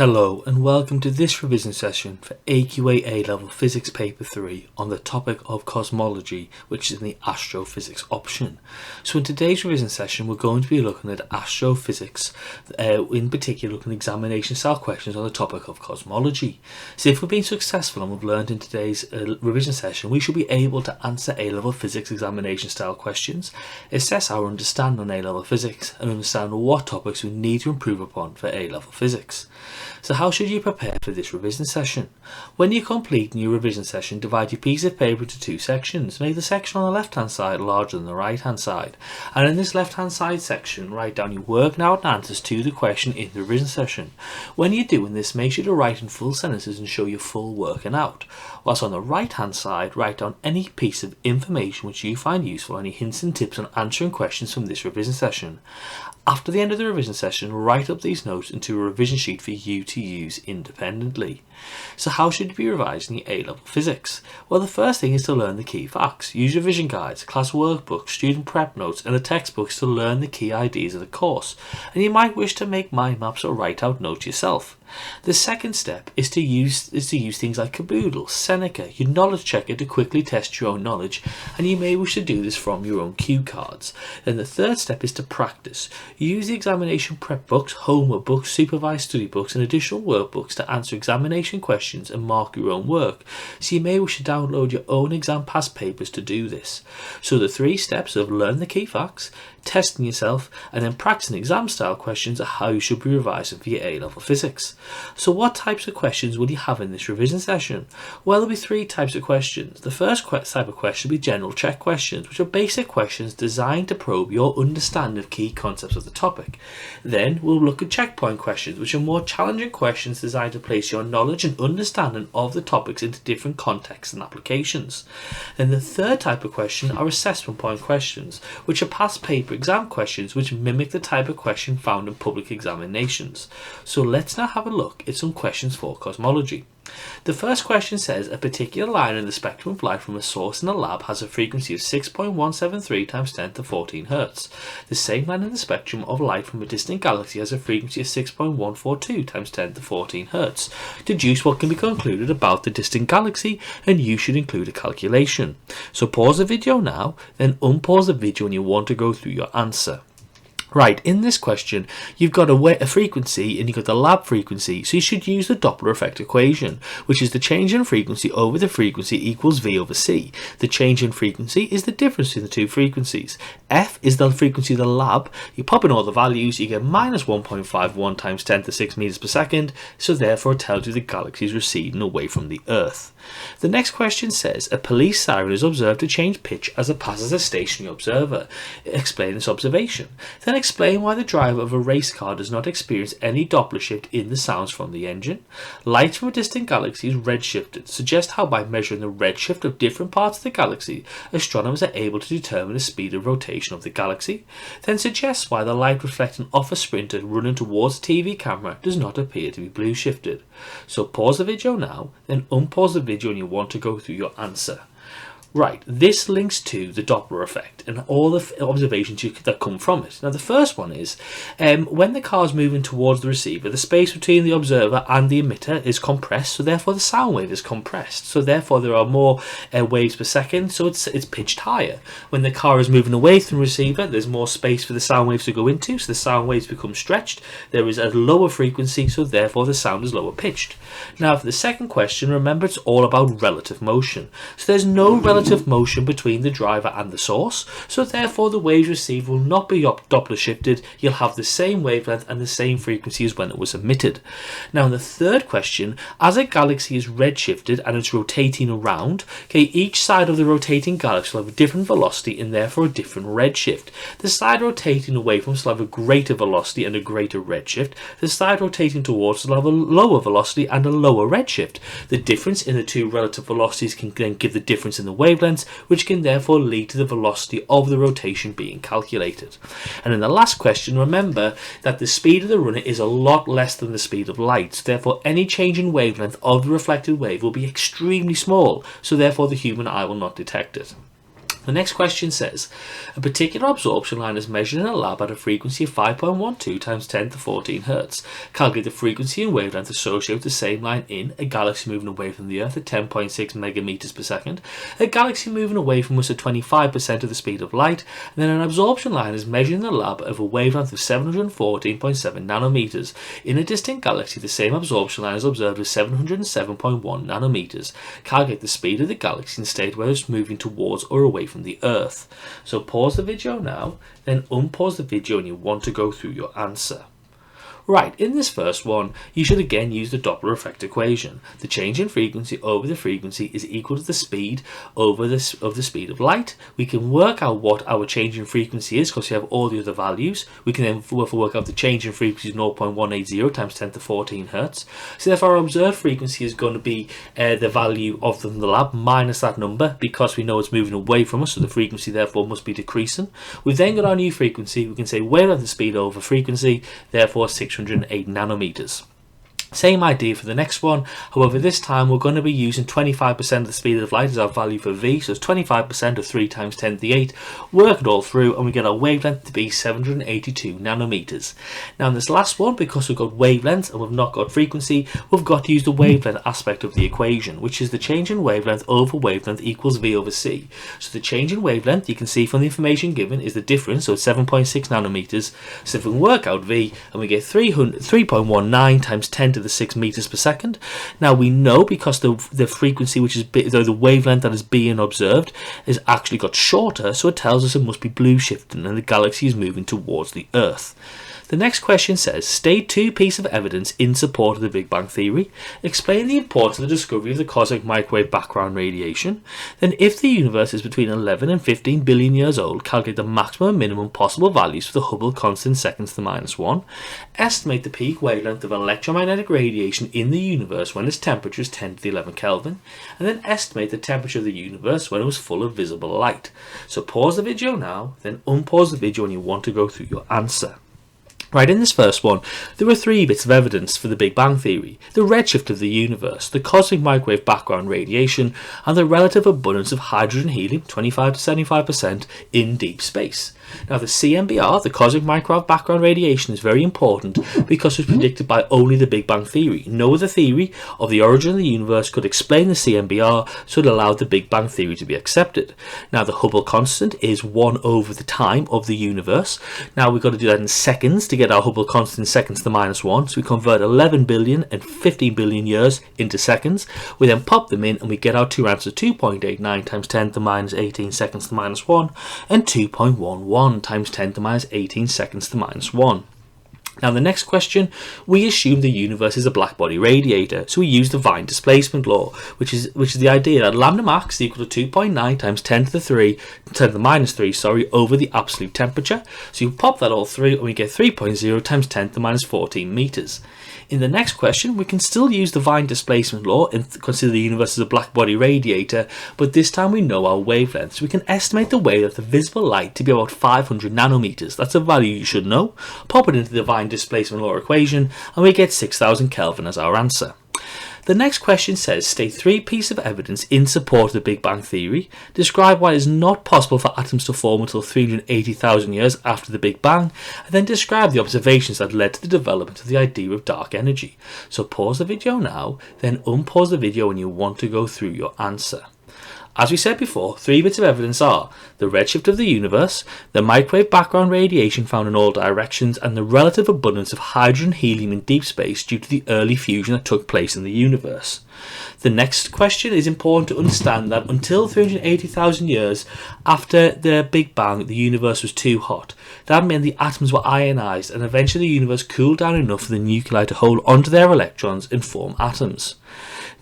Hello and welcome to this revision session for AQA A-Level Physics Paper 3 on the topic of cosmology, which is in the astrophysics option. So in today's revision session we're going to be looking at astrophysics, in particular looking at examination style questions on the topic of cosmology. So if we've been successful and we've learned in today's revision session, we should be able to answer A-Level Physics examination style questions, assess our understanding on A-Level Physics and understand what topics we need to improve upon for A-Level Physics. So how should you prepare for this revision session? When you complete your revision session, divide your piece of paper into two sections. Make the section on the left hand side larger than the right hand side. And in this left hand side section, write down your working out answers to the question in the revision session. When you're doing this, make sure to write in full sentences and show your full working out. Whilst on the right hand side, write down any piece of information which you find useful, any hints and tips on answering questions from this revision session. After the end of the revision session, write up these notes into a revision sheet for you to use independently. So how should you be revising your A-Level Physics? Well, the first thing is to learn the key facts. Use revision guides, class workbooks, student prep notes and the textbooks to learn the key ideas of the course. And you might wish to make mind maps or write out notes yourself. The second step is to use things like Caboodle, Seneca, your knowledge checker to quickly test your own knowledge, and you may wish to do this from your own cue cards. Then the third step is to practice. Use the examination prep books, homework books, supervised study books and additional workbooks to answer examination questions and mark your own work. So you may wish to download your own exam past papers to do this. So the three steps of learn the key facts, testing yourself and then practicing exam style questions are how you should be revising for your A-Level Physics. So what types of questions will you have in this revision session? Well, there'll be three types of questions. The first type of question will be general check questions, which are basic questions designed to probe your understanding of key concepts of the topic. Then we'll look at checkpoint questions, which are more challenging questions designed to place your knowledge and understanding of the topics into different contexts and applications. Then the third type of question are assessment point questions, which are past paper exam questions which mimic the type of question found in public examinations. So let's now have a look at some questions for cosmology. The first question says a particular line in the spectrum of light from a source in a lab has a frequency of 6.173 times 10 to 14 Hz. The same line in the spectrum of light from a distant galaxy has a frequency of 6.142 times 10 to 14 Hz. Deduce what can be concluded about the distant galaxy and you should include a calculation. So pause the video now, then unpause the video when you want to go through your answer. Right, in this question, you've got a frequency and you've got the lab frequency, so you should use the Doppler effect equation, which is the change in frequency over the frequency equals V over C. The change in frequency is the difference between the two frequencies. F is the frequency of the lab. You pop in all the values, you get minus 1.51 times 10 to 6 meters per second, so therefore it tells you the galaxy is receding away from the Earth. The next question says a police siren is observed to change pitch as it passes a stationary observer. Explain this observation. Then explain why the driver of a race car does not experience any Doppler shift in the sounds from the engine. Light from a distant galaxy is redshifted. Suggest how by measuring the redshift of different parts of the galaxy, astronomers are able to determine the speed of rotation of the galaxy. Then suggest why the light reflecting off a sprinter running towards a TV camera does not appear to be blue shifted. So pause the video now, then unpause the video when you want to go through your answer. Right, this links to the Doppler effect and all the observations that come from it. Now the first one is when the car is moving towards the receiver, the space between the observer and the emitter is compressed, so therefore the sound wave is compressed, so therefore there are more waves per second, so it's pitched higher. When the car is moving away from the receiver, there's more space for the sound waves to go into, so the sound waves become stretched. There is a lower frequency, so therefore the sound is lower pitched. Now for the second question, remember it's all about relative motion, so there's no relative motion between the driver and the source, so therefore the waves received will not be Doppler shifted. You'll have the same wavelength and the same frequency as when it was emitted. Now in the third question, as a galaxy is redshifted and it's rotating around, okay, each side of the rotating galaxy will have a different velocity and therefore a different redshift. The side rotating away from us will have a greater velocity and a greater redshift. The side rotating towards us will have a lower velocity and a lower redshift. The difference in the two relative velocities can then give the difference in the wavelengths, which can therefore lead to the velocity of the rotation being calculated. And in the last question, remember that the speed of the runner is a lot less than the speed of light, so therefore any change in wavelength of the reflected wave will be extremely small, so therefore the human eye will not detect it. The next question says, a particular absorption line is measured in a lab at a frequency of 5.12 times 10 to the 14 Hz. Calculate the frequency and wavelength associated with the same line in a galaxy moving away from the Earth at 10.6 megameters per second, a galaxy moving away from us at 25% of the speed of light, and then an absorption line is measured in the lab of a wavelength of 714.7 nanometers. In a distant galaxy, the same absorption line is observed as 707.1 nanometers. Calculate the speed of the galaxy and state whether it's moving towards or away from the Earth. So pause the video now, then unpause the video when you want to go through your answer. Right, in this first one, you should again use the Doppler effect equation. The change in frequency over the frequency is equal to the speed over the speed of light. We can work out what our change in frequency is because we have all the other values. We can then work out the change in frequency is 0.180 times 10 to the 14 Hz. So therefore our observed frequency is going to be the value of the lab minus that number because we know it's moving away from us, so the frequency therefore must be decreasing. We've then got our new frequency. We can say wavelength of speed over frequency, therefore 608 nanometers. Same idea for the next one, however this time we're going to be using 25% of the speed of light as our value for V, so it's 25% of 3 times 10 to the 8, work it all through and we get our wavelength to be 782 nanometers. Now in this last one, because we've got wavelength and we've not got frequency, we've got to use the wavelength aspect of the equation, which is the change in wavelength over wavelength equals V over C. So the change in wavelength, you can see from the information given, is the difference, so it's 7.6 nanometers. So if we can work out V and we get 3.19 times 10 to the 6 meters per second. Now we know because the frequency, which is the wavelength that is being observed, is actually got shorter, so it tells us it must be blue shifting and the galaxy is moving towards the Earth. The next question says, state two pieces of evidence in support of the Big Bang Theory. Explain the importance of the discovery of the cosmic microwave background radiation. Then if the universe is between 11 and 15 billion years old, calculate the maximum and minimum possible values for the Hubble constant seconds to the -1. Estimate the peak wavelength of electromagnetic radiation in the universe when its temperature is 10 to the 11 Kelvin. And then estimate the temperature of the universe when it was full of visible light. So pause the video now, then unpause the video when you want to go through your answer. Right, in this first one, there are three bits of evidence for the Big Bang Theory: the redshift of the universe, the cosmic microwave background radiation, and the relative abundance of hydrogen helium, 25 to 75%, in deep space. Now the CMBR, the cosmic microwave background radiation, is very important because it was predicted by only the Big Bang Theory. No other theory of the origin of the universe could explain the CMBR, so it allowed the Big Bang Theory to be accepted. Now the Hubble constant is 1 over the time of the universe. Now we've got to do that in seconds to get our Hubble constant in seconds to the -1, so we convert 11 billion and 15 billion years into seconds. We then pop them in and we get our two answers: 2.89 times 10 to the -18 seconds to the -1 and 2.11 times 10 to the -18 seconds to the -1. Now the next question, we assume the universe is a black body radiator, so we use the Wien displacement law, which is the idea that lambda max is equal to 2.9 times 10 to the 3 over the absolute temperature. So you pop that all through and we get 3.0 times 10 to the -14 meters. In the next question, we can still use the Wien displacement law and consider the universe as a black body radiator, but this time we know our wavelength, so we can estimate the wavelength of visible light to be about 500 nanometers. That's a value you should know. Pop it into the Wien displacement law equation and we get 6000 Kelvin as our answer. The next question says, state three pieces of evidence in support of the Big Bang Theory. Describe why it is not possible for atoms to form until 380,000 years after the Big Bang, and then describe the observations that led to the development of the idea of dark energy. So pause the video now, then unpause the video when you want to go through your answer. As we said before, three bits of evidence are the redshift of the universe, the microwave background radiation found in all directions, and the relative abundance of hydrogen helium in deep space due to the early fusion that took place in the universe. The next question is important to understand that until 380,000 years after the Big Bang, the universe was too hot. That meant the atoms were ionized, and eventually the universe cooled down enough for the nuclei to hold onto their electrons and form atoms.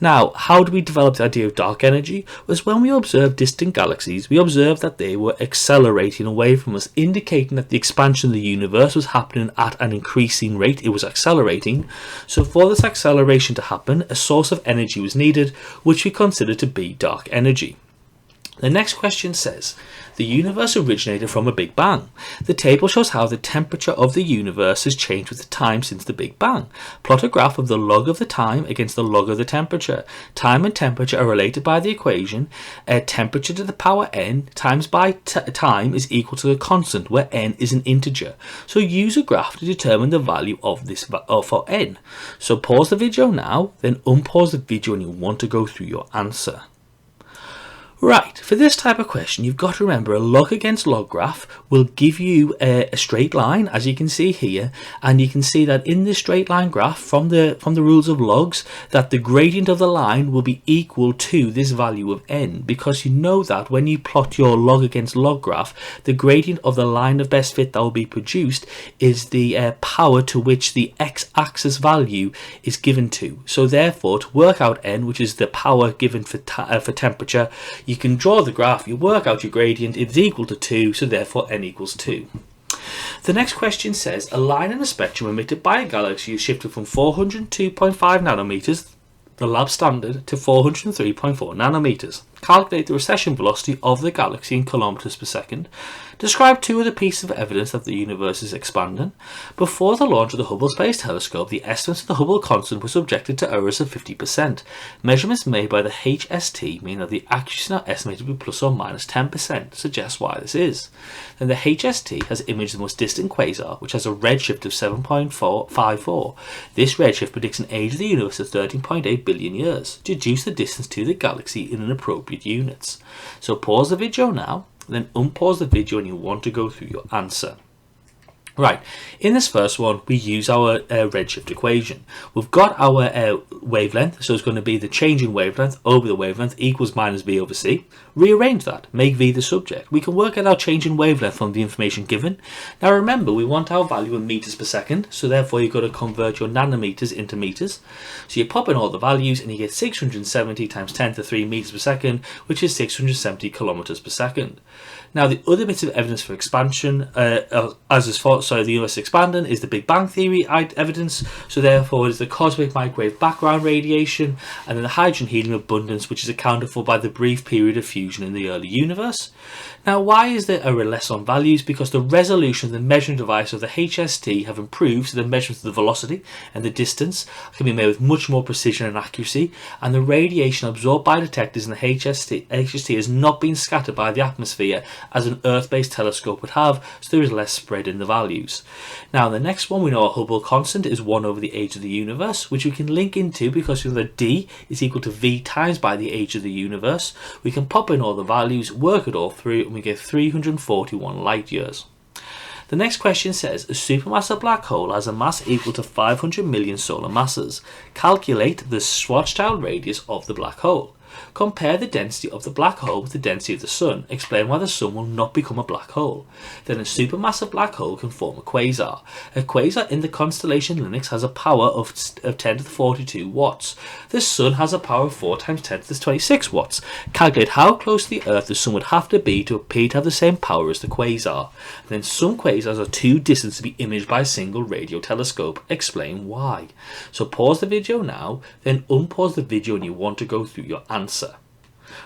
Now, how do we develop the idea of dark energy? Was when we observed distant galaxies, we observed that they were accelerating away from us, indicating that the expansion of the universe was happening at an increasing rate. It was accelerating. So for this acceleration to happen, a source of energy was needed, which we consider to be dark energy. The next question says, the universe originated from a Big Bang. The table shows how the temperature of the universe has changed with the time since the Big Bang. Plot a graph of the log of the time against the log of the temperature. Time and temperature are related by the equation. Temperature to the power n times by time is equal to a constant, where n is an integer. So use a graph to determine the value of this for n. So pause the video now, then unpause the video when you want to go through your answer. Right, for this type of question, you've got to remember a log against log graph will give you a straight line, as you can see here, and you can see that in this straight line graph, from the rules of logs, that the gradient of the line will be equal to this value of n, because you know that when you plot your log against log graph, the gradient of the line of best fit that will be produced is the power to which the x-axis value is given to. So therefore, to work out n, which is the power given for temperature, you can draw the graph, you work out your gradient, it's equal to 2, so therefore n equals 2. The next question says, a line in a spectrum emitted by a galaxy is shifted from 402.5 nanometers, the lab standard, to 403.4 nanometers. Calculate the recession velocity of the galaxy in kilometers per second. Describe two of the pieces of evidence that the universe is expanding. Before the launch of the Hubble Space Telescope, the estimates of the Hubble constant were subjected to errors of 50%. Measurements made by the HST mean that the accuracy now estimated to be plus or minus 10%. Suggests why this is. Then the HST has imaged the most distant quasar, which has a redshift of 7.54. This redshift predicts an age of the universe of 13.8 billion years. Deduce the distance to the galaxy in an appropriate units. So pause the video now, then unpause the video when you want to go through your answer. Right, in this first one, we use our redshift equation. We've got our wavelength, so it's going to be the change in wavelength over the wavelength equals minus v over c. Rearrange that, make v the subject. We can work out our change in wavelength from the information given. Now remember, we want our value in meters per second, so therefore you've got to convert your nanometers into meters. So you pop in all the values and you get 670 times 10 to the 3 meters per second, which is 670 kilometers per second. Now the other bits of evidence for expansion, the universe expanding, is the Big Bang theory evidence. So therefore is the cosmic microwave background radiation, and then the hydrogen helium abundance, which is accounted for by the brief period of fusion in the early universe. Now why is there a less on values? Because the resolution of the measuring device of the HST have improved, so the measurements of the velocity and the distance can be made with much more precision and accuracy, and the radiation absorbed by detectors in the HST has not been scattered by the atmosphere as an Earth-based telescope would have, so there is less spread in the values. Now the next one, we know our Hubble constant is 1 over the age of the universe, which we can link into because we know that d is equal to v times by the age of the universe. We can pop in all the values, work it all through, and we get 341 light years. The next question says, a supermassive black hole has a mass equal to 500 million solar masses. Calculate the Schwarzschild radius of the black hole. Compare the density of the black hole with the density of the sun. Explain why the sun will not become a black hole. Then a supermassive black hole can form a quasar. A quasar in the constellation Lynx has a power of 10 to the 42 watts. The sun has a power of 4 times 10 to the 26 watts. Calculate how close to the Earth the sun would have to be to appear to have the same power as the quasar. Then some quasars are too distant to be imaged by a single radio telescope. Explain why. So pause the video now, then unpause the video when you want to go through your answer.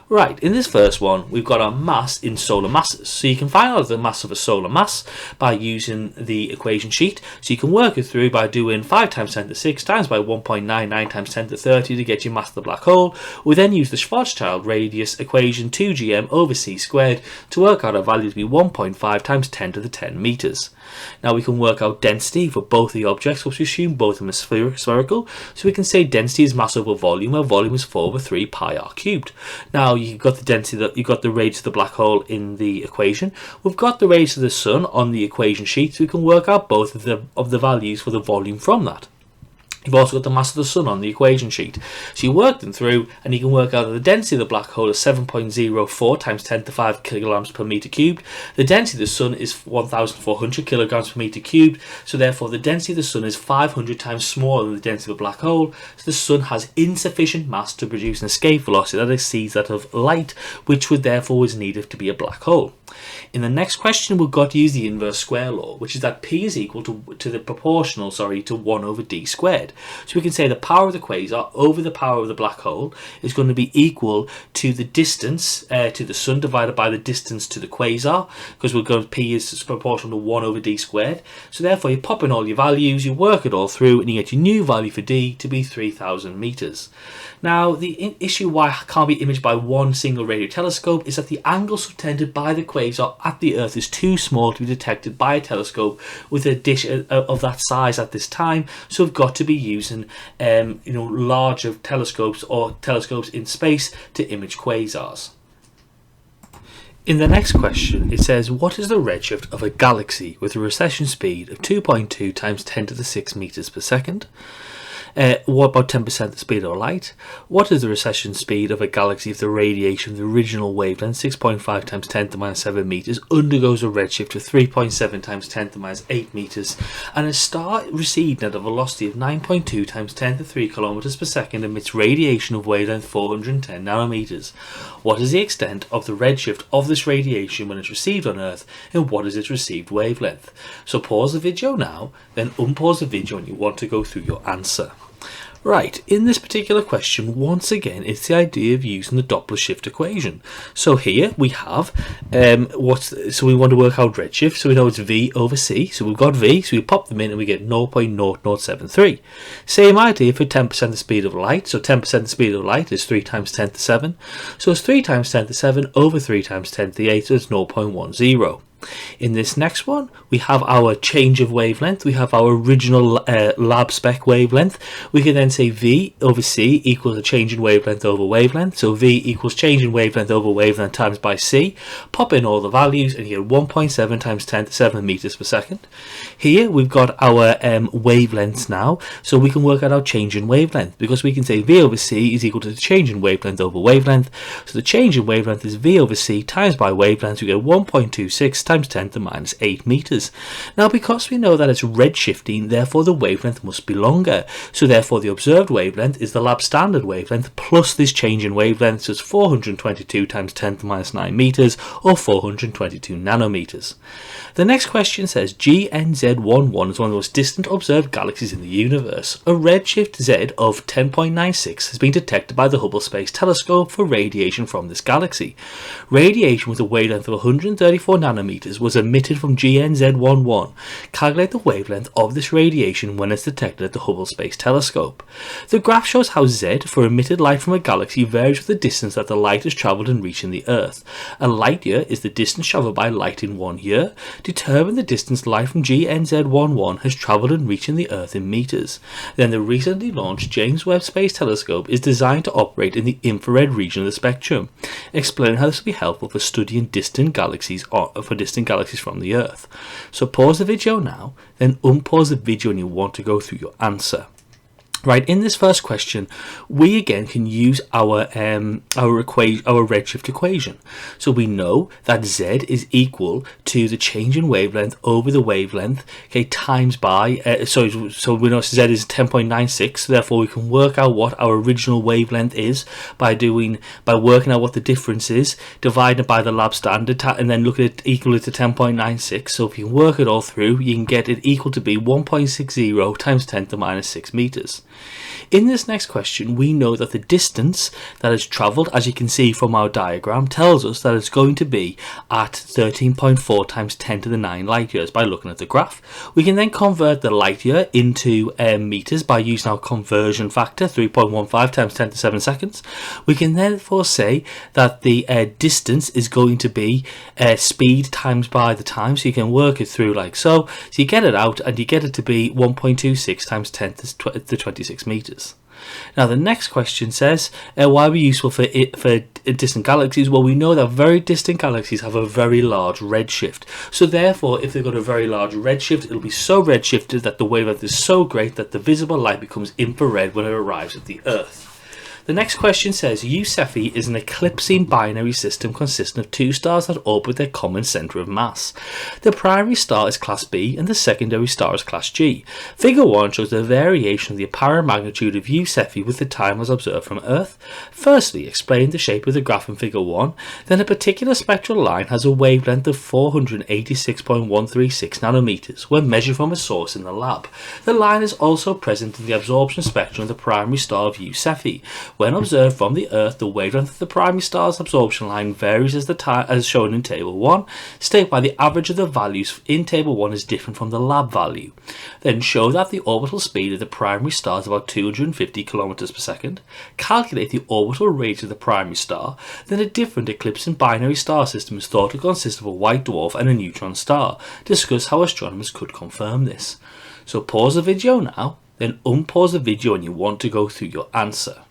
Right, in this first one, we've got our mass in solar masses. So you can find out the mass of a solar mass by using the equation sheet. So you can work it through by doing 5 times 10 to the 6 times by 1.99 times 10 to the 30 to get your mass of the black hole. We then use the Schwarzschild radius equation 2gm over c squared to work out our value to be 1.5 times 10 to the 10 meters. Now we can work out density for both the objects, which we assume both of them are spherical. So we can say density is mass over volume, where volume is 4 over 3 pi r cubed. Now you've got the density, that you've got the radius of the black hole in the equation. We've got the radius of the sun on the equation sheet, so we can work out both of the values for the volume from that. You've also got the mass of the sun on the equation sheet. So you work them through and you can work out that the density of the black hole is 7.04 times 10 to the 5 kilograms per meter cubed. The density of the sun is 1,400 kilograms per meter cubed. So therefore the density of the sun is 500 times smaller than the density of the black hole. So the sun has insufficient mass to produce an escape velocity that exceeds that of light, which would therefore is needed to be a black hole. In the next question, we've got to use the inverse square law, which is that P is equal to the proportional, to 1 over d squared. squared. So we can say the power of the quasar over the power of the black hole is going to be equal to the distance to the sun divided by the distance to the quasar, because we're going to P is proportional to 1 over d squared. So therefore you pop in all your values, you work it all through, and you get your new value for d to be 3,000 meters. Now the issue why it can't be imaged by one single radio telescope is that the angle subtended by the quasar at the Earth is too small to be detected by a telescope with a dish of that size at this time. So we've got to be using larger telescopes or telescopes in space to image quasars. In the next question, it says, what is the redshift of a galaxy with a recession speed of 2.2 times 10 to the 6 meters per second? What about 10% the speed of light? What is the recession speed of a galaxy if the radiation of the original wavelength, 6.5 times 10 to the minus 7 meters, undergoes a redshift of 3.7 times 10 to the minus 8 meters, and a star receding at a velocity of 9.2 times 10 to 3 kilometers per second emits radiation of wavelength 410 nanometers? What is the extent of the redshift of this radiation when it's received on Earth, and what is its received wavelength? So pause the video now, then unpause the video when you want to go through your answer. Right, in this particular question, once again, it's the idea of using the Doppler shift equation. So here we have, so we want to work out redshift, so we know it's V over C, so we've got V, so we pop them in and we get 0.0073. Same idea for 10% the speed of light, so 10% the speed of light is 3 times 10 to the 7, so it's 3 times 10 to the 7 over 3 times 10 to the 8, so it's 0.10. In this next one, we have our change of wavelength. We have our original lab spec wavelength. We can then say V over C equals a change in wavelength over wavelength. So V equals change in wavelength over wavelength times by C. Pop in all the values and you get 1.7 times 10 to 7 meters per second. Here we've got our wavelengths now. So we can work out our change in wavelength, because we can say V over C is equal to the change in wavelength over wavelength. So the change in wavelength is V over C times by wavelength. We get 1.26 times 10 to the minus 8 meters. Now, because we know that it's redshifting, therefore the wavelength must be longer. So therefore the observed wavelength is the lab standard wavelength plus this change in wavelength, so it's 422 times 10 to the minus 9 meters, or 422 nanometers. The next question says GNZ11 is one of the most distant observed galaxies in the universe. A redshift Z of 10.96 has been detected by the Hubble Space Telescope for radiation from this galaxy. Radiation with a wavelength of 134 nanometers was emitted from GNZ11. Calculate the wavelength of this radiation when it's detected at the Hubble Space Telescope. The graph shows how Z for emitted light from a galaxy varies with the distance that the light has travelled in reaching the Earth. A light year is the distance travelled by light in 1 year. Determine the distance light from GNZ11 has travelled in reaching the Earth in meters. Then the recently launched James Webb Space Telescope is designed to operate in the infrared region of the spectrum. Explain how this will be helpful for studying distant galaxies from the Earth. So pause the video now, then unpause the video when you want to go through your answer. Right, in this first question, we again can use our redshift equation. So we know that Z is equal to the change in wavelength over the wavelength, okay, times by, so we know Z is 10.96, so therefore we can work out what our original wavelength is by working out what the difference is, divided by the lab standard, and then look at it equal to 10.96. So if you can work it all through, you can get it equal to be 1.60 times 10 to the minus 6 meters. In this next question, we know that the distance that is travelled, as you can see from our diagram, tells us that it's going to be at 13.4 times 10 to the 9 light years by looking at the graph. We can then convert the light year into meters by using our conversion factor, 3.15 times 10 to 7 seconds. We can therefore say that the distance is going to be speed times by the time, so you can work it through like so. So you get it out and you get it to be 1.26 times 10 to 26 meters. Now the next question says, why are we useful for distant galaxies? Well, we know that very distant galaxies have a very large redshift. So therefore, if they've got a very large redshift, it'll be so redshifted that the wavelength is so great that the visible light becomes infrared when it arrives at the Earth. The next question says, Cepheid is an eclipsing binary system consisting of two stars that orbit their common centre of mass. The primary star is class B and the secondary star is class G. Figure 1 shows the variation of the apparent magnitude of Cepheid with the time as observed from Earth. Firstly, explain the shape of the graph in figure 1. Then a particular spectral line has a wavelength of 486.136 nanometers when measured from a source in the lab. The line is also present in the absorption spectrum of the primary star of Cepheid. When observed from the Earth, the wavelength of the primary star's absorption line varies as shown in Table 1. State why the average of the values in Table 1 is different from the lab value. Then show that the orbital speed of the primary star is about 250 kilometers per second. Calculate the orbital rate of the primary star. Then a different eclipsing binary star system is thought to consist of a white dwarf and a neutron star. Discuss how astronomers could confirm this. So pause the video now, then unpause the video when you want to go through your answer.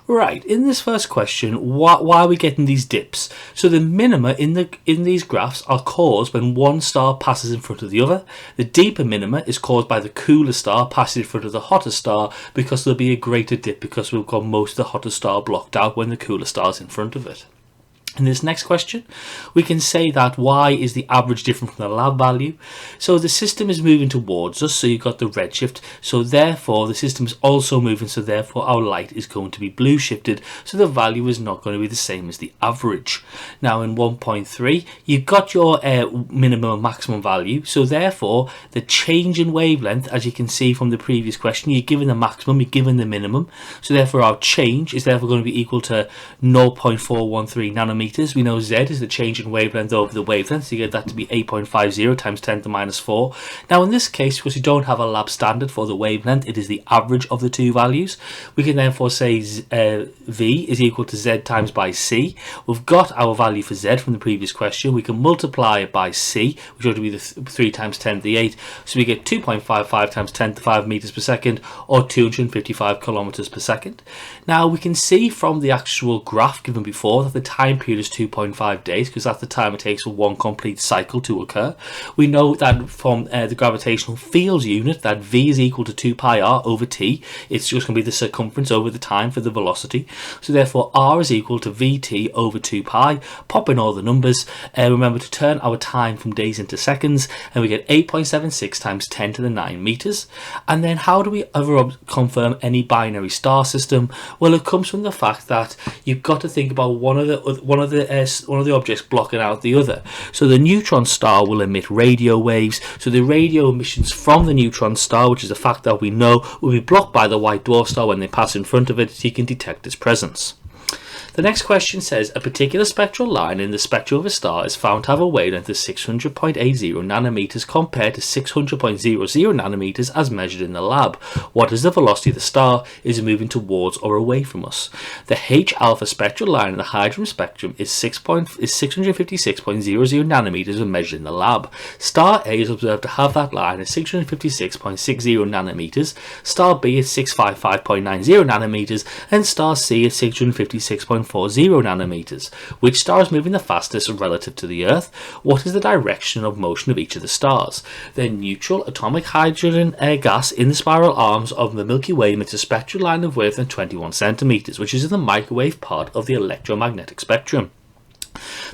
Right, in this first question, why are we getting these dips? So the minima in these graphs are caused when one star passes in front of the other. The deeper minima is caused by the cooler star passing in front of the hotter star, because there'll be a greater dip because we've got most of the hotter star blocked out when the cooler star is in front of it. In this next question, we can say that y is the average different from the lab value. So the system is moving towards us, so you've got the redshift. So therefore, the system is also moving, so therefore our light is going to be blue shifted. So the value is not going to be the same as the average. Now in 1.3, you've got your minimum and maximum value. So therefore, the change in wavelength, as you can see from the previous question, you're given the maximum, you're given the minimum. So therefore, our change is therefore going to be equal to 0.413 nanometers. We know Z is the change in wavelength over the wavelength, so you get that to be 8.50 times 10 to the minus 4. Now in this case, because we don't have a lab standard for the wavelength, it is the average of the two values. We can therefore say V is equal to Z times by C. We've got our value for Z from the previous question. We can multiply it by C, which ought to be the 3 times 10 to the 8. So we get 2.55 times 10 to the 5 meters per second, or 255 kilometers per second. Now we can see from the actual graph given before that the time period is 2.5 days, because that's the time it takes for one complete cycle to occur. We know that from the gravitational field unit that V is equal to 2 pi r over t. It's just going to be the circumference over the time for the velocity. So therefore r is equal to Vt over 2 pi. Pop in all the numbers. Remember to turn our time from days into seconds, and we get 8.76 times 10 to the 9 meters. And then how do we ever confirm any binary star system? Well, it comes from the fact that you've got to think about one of the objects blocking out the other. So the neutron star will emit radio waves. So the radio emissions from the neutron star, which is a fact that we know, will be blocked by the white dwarf star when they pass in front of it, so you can detect its presence. The next question says, a particular spectral line in the spectrum of a star is found to have a wavelength of 600.80 nanometers compared to 600.00 nanometers as measured in the lab. What is the velocity of the star? Is it moving towards or away from us? The H alpha spectral line in the hydrogen spectrum is 656.00 nanometers when measured in the lab. Star A is observed to have that line at 656.60 nanometers, star B at 655.90 nanometers, and star C at 656.40 nanometers. Which star is moving the fastest relative to the Earth? What is the direction of motion of each of the stars? The neutral atomic hydrogen gas in the spiral arms of the Milky Way emits a spectral line of wavelength 21 centimeters, which is in the microwave part of the electromagnetic spectrum.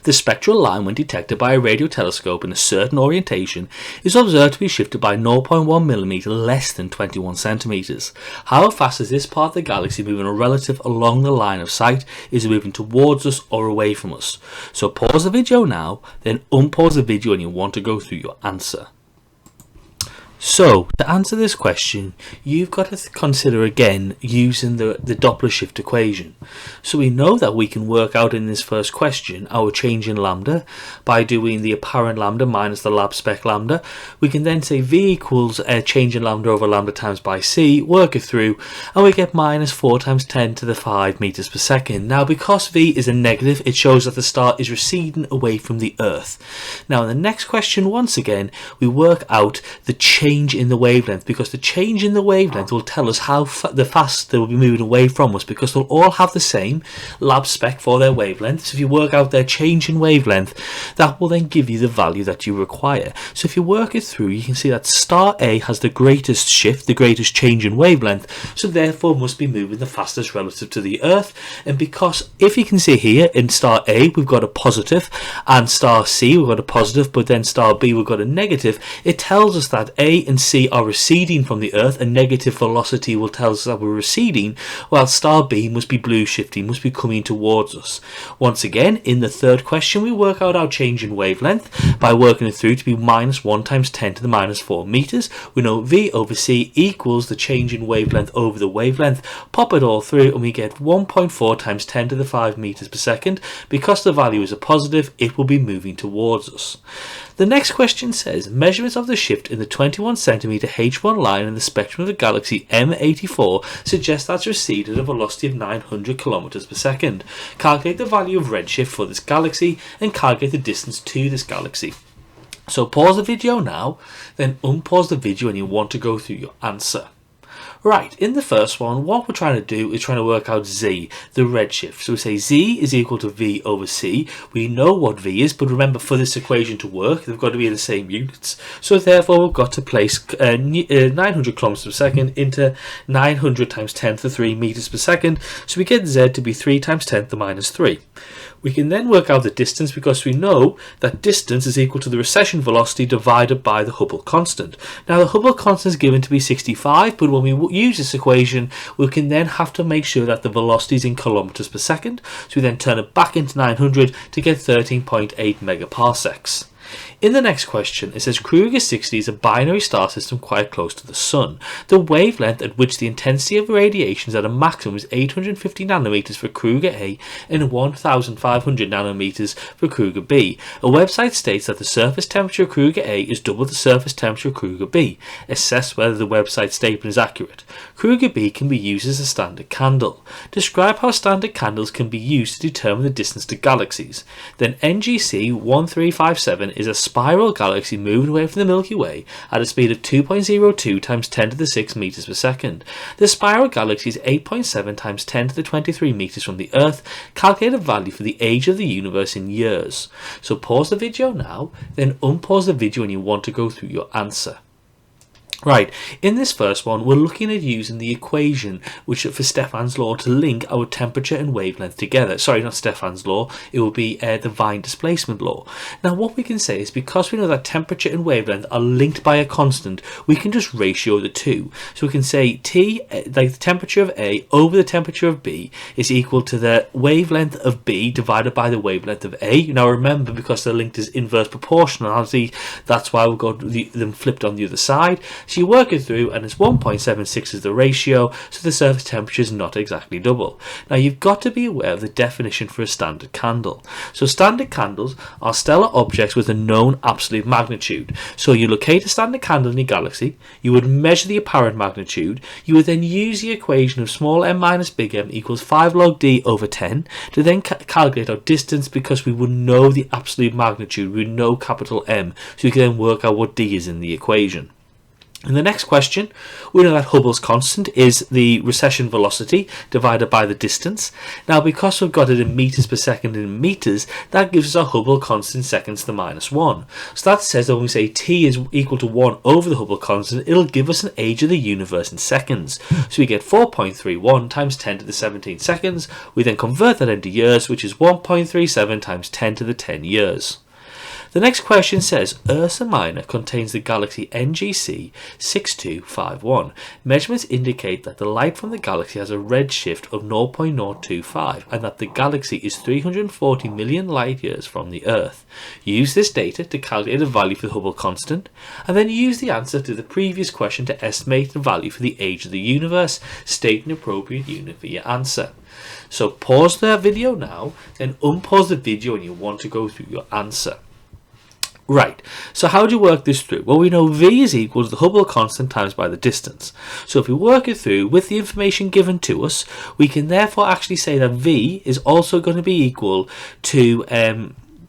The spectral line, when detected by a radio telescope in a certain orientation, is observed to be shifted by 0.1 mm less than 21 centimeters. How fast is this part of the galaxy moving relative along the line of sight? Is it moving towards us or away from us? So pause the video now, then unpause the video when you want to go through your answer. So, to answer this question, you've got to consider again using the Doppler shift equation. So we know that we can work out in this first question our change in lambda by doing the apparent lambda minus the lab spec lambda. We can then say V equals a change in lambda over lambda times by C, work it through, and we get minus 4 times 10 to the 5 meters per second. Now, because V is a negative, it shows that the star is receding away from the Earth. Now, in the next question, once again, we work out the change change in the wavelength, because the change in the wavelength will tell us how fast they will be moving away from us, because they'll all have the same lab spec for their wavelength. So if you work out their change in wavelength, that will then give you the value that you require. So if you work it through, you can see that star A has the greatest shift, the greatest change in wavelength, so therefore must be moving the fastest relative to the Earth. And because if you can see here in star A we've got a positive, and star C we've got a positive, but then star B we've got a negative, it tells us that A and C are receding from the Earth. A negative velocity will tell us that we're receding, while star B must be blue shifting, must be coming towards us. Once again, in the third question, we work out our change in wavelength by working it through to be minus 1 times 10 to the minus 4 meters. We know V over C equals the change in wavelength over the wavelength. Pop it all through and we get 1.4 times 10 to the 5 meters per second. Because the value is a positive, it will be moving towards us. The next question says, measurements of the shift in the 21 centimeter H1 line in the spectrum of the galaxy M84 suggest that it's receded at a velocity of 900 kilometers per second. Calculate the value of redshift for this galaxy and calculate the distance to this galaxy. So pause the video now, then unpause the video when you want to go through your answer. Right, in the first one, what we're trying to do is trying to work out Z, the redshift. So we say Z is equal to V over C. We know what V is, but remember, for this equation to work, they've got to be in the same units. So therefore, we've got to place 900 kilometers per second into 900 times 10 to the 3 meters per second. So we get Z to be 3 times 10 to the minus 3. We can then work out the distance, because we know that distance is equal to the recession velocity divided by the Hubble constant. Now the Hubble constant is given to be 65, but when we use this equation, we can then have to make sure that the velocity is in kilometers per second. So we then turn it back into 900 to get 13.8 megaparsecs. In the next question, it says Kruger 60 is a binary star system quite close to the Sun. The wavelength at which the intensity of radiation is at a maximum is 850 nanometers for Kruger A and 1500 nanometers for Kruger B. A website states that the surface temperature of Kruger A is double the surface temperature of Kruger B. Assess whether the website statement is accurate. Kruger B can be used as a standard candle. Describe how standard candles can be used to determine the distance to galaxies. Then NGC 1357 is a spiral galaxy moving away from the Milky Way at a speed of 2.02 times 10 to the 6 meters per second. The spiral galaxy is 8.7 times 10 to the 23 meters from the Earth. Calculate a value for the age of the universe in years. So pause the video now, then unpause the video when you want to go through your answer. Right, in this first one, we're looking at using the equation which for Stefan's law to link our temperature and wavelength together. Sorry, not Stefan's law, it will be the Vine displacement law. Now what we can say is, because we know that temperature and wavelength are linked by a constant, we can just ratio the two. So we can say T, like the temperature of A over the temperature of B, is equal to the wavelength of B divided by the wavelength of A. Now remember, because they're linked as inverse proportionality, that's why we've got them flipped on the other side. So you work it through and it's 1.76 is the ratio, so the surface temperature is not exactly double. Now you've got to be aware of the definition for a standard candle. So standard candles are stellar objects with a known absolute magnitude. So you locate a standard candle in your galaxy, you would measure the apparent magnitude, you would then use the equation of small m minus big M equals 5 log d over 10 to then calculate our distance, because we would know the absolute magnitude, we would know capital M, so we can then work out what d is in the equation. In the next question, we know that Hubble's constant is the recession velocity divided by the distance. Now, because we've got it in meters per second and in meters, that gives us our Hubble constant seconds to the minus 1. So that says that when we say t is equal to 1 over the Hubble constant, it'll give us an age of the universe in seconds. So we get 4.31 times 10 to the 17 seconds. We then convert that into years, which is 1.37 times 10 to the 10 years. The next question says Ursa Minor contains the galaxy NGC 6251. Measurements indicate that the light from the galaxy has a redshift of 0.025 and that the galaxy is 340 million light years from the Earth. Use this data to calculate a value for the Hubble constant, and then use the answer to the previous question to estimate the value for the age of the universe. State an appropriate unit for your answer. So pause the video now, then unpause the video when you want to go through your answer. Right, so how do you work this through? Well, we know V is equal to the Hubble constant times by the distance. So if we work it through with the information given to us, we can therefore actually say that V is also going to be equal to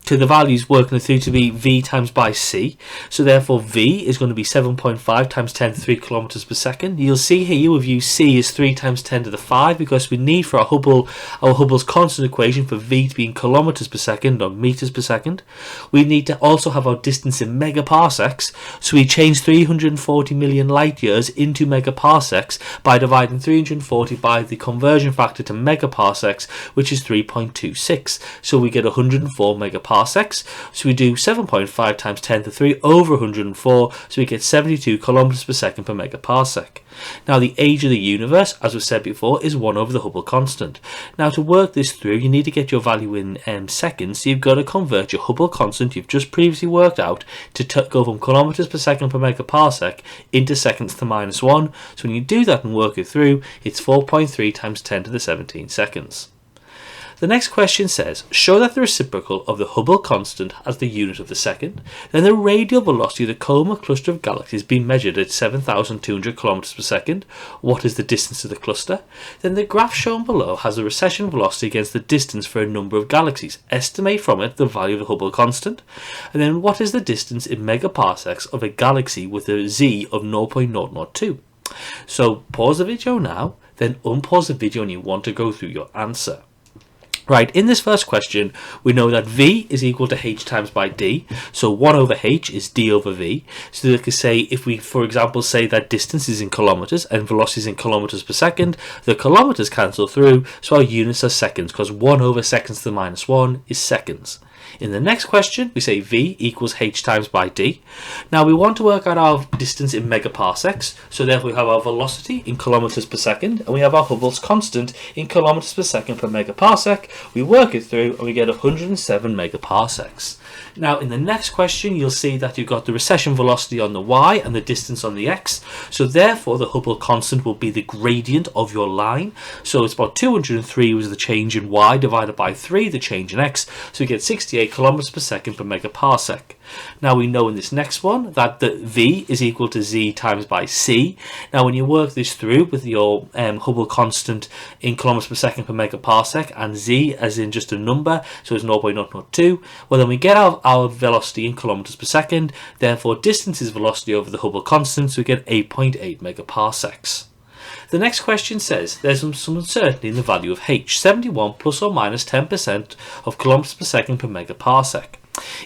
to the values working through to be v times by c. So therefore v is going to be 7.5 times 10 to the 3 kilometers per second. You'll see here we've used c as 3 times 10 to the 5 because we need for our Hubble's constant equation for v to be in kilometers per second or meters per second. We need to also have our distance in megaparsecs, so we change 340 million light years into megaparsecs by dividing 340 by the conversion factor to megaparsecs, which is 3.26. So we get 104 megaparsecs. So we do 7.5 times 10 to the 3 over 104, so we get 72 kilometers per second per megaparsec. Now the age of the universe, as we've said before, is 1 over the Hubble constant. Now to work this through, you need to get your value in seconds, so you've got to convert your Hubble constant you've just previously worked out to go from kilometers per second per megaparsec into seconds to minus 1. So when you do that and work it through, it's 4.3 times 10 to the 17 seconds. The next question says, show that the reciprocal of the Hubble constant as the unit of the second, then the radial velocity of the Coma cluster of galaxies being measured at 7,200 kilometers per second. What is the distance to the cluster? Then the graph shown below has the recession velocity against the distance for a number of galaxies. Estimate from it the value of the Hubble constant. And then what is the distance in megaparsecs of a galaxy with a z of 0.002? So pause the video now, then unpause the video when you want to go through your answer. Right, in this first question, we know that v is equal to h times by d, so 1 over h is d over v. So we could say, if we, for example, say that distance is in kilometers and velocity is in kilometers per second, the kilometers cancel through, so our units are seconds, because 1 over seconds to the minus 1 is seconds. In the next question, we say v equals h times by d. Now we want to work out our distance in megaparsecs, so therefore we have our velocity in kilometers per second, and we have our Hubble's constant in kilometers per second per megaparsec. We work it through, and we get 107 megaparsecs. Now in the next question, you'll see that you've got the recession velocity on the y and the distance on the x, so therefore the Hubble constant will be the gradient of your line. So it's about 203 was the change in y divided by 3, the change in x, so we get 68 kilometers per second per megaparsec. Now we know in this next one that the v is equal to z times by c. Now when you work this through with your Hubble constant in kilometers per second per megaparsec and z as in just a number, so it's 0.002, well then we get our velocity in kilometers per second, therefore distance is velocity over the Hubble constant, so we get 8.8 megaparsecs. The next question says there's some uncertainty in the value of h, 71 plus or minus 10% of kilometers per second per megaparsec.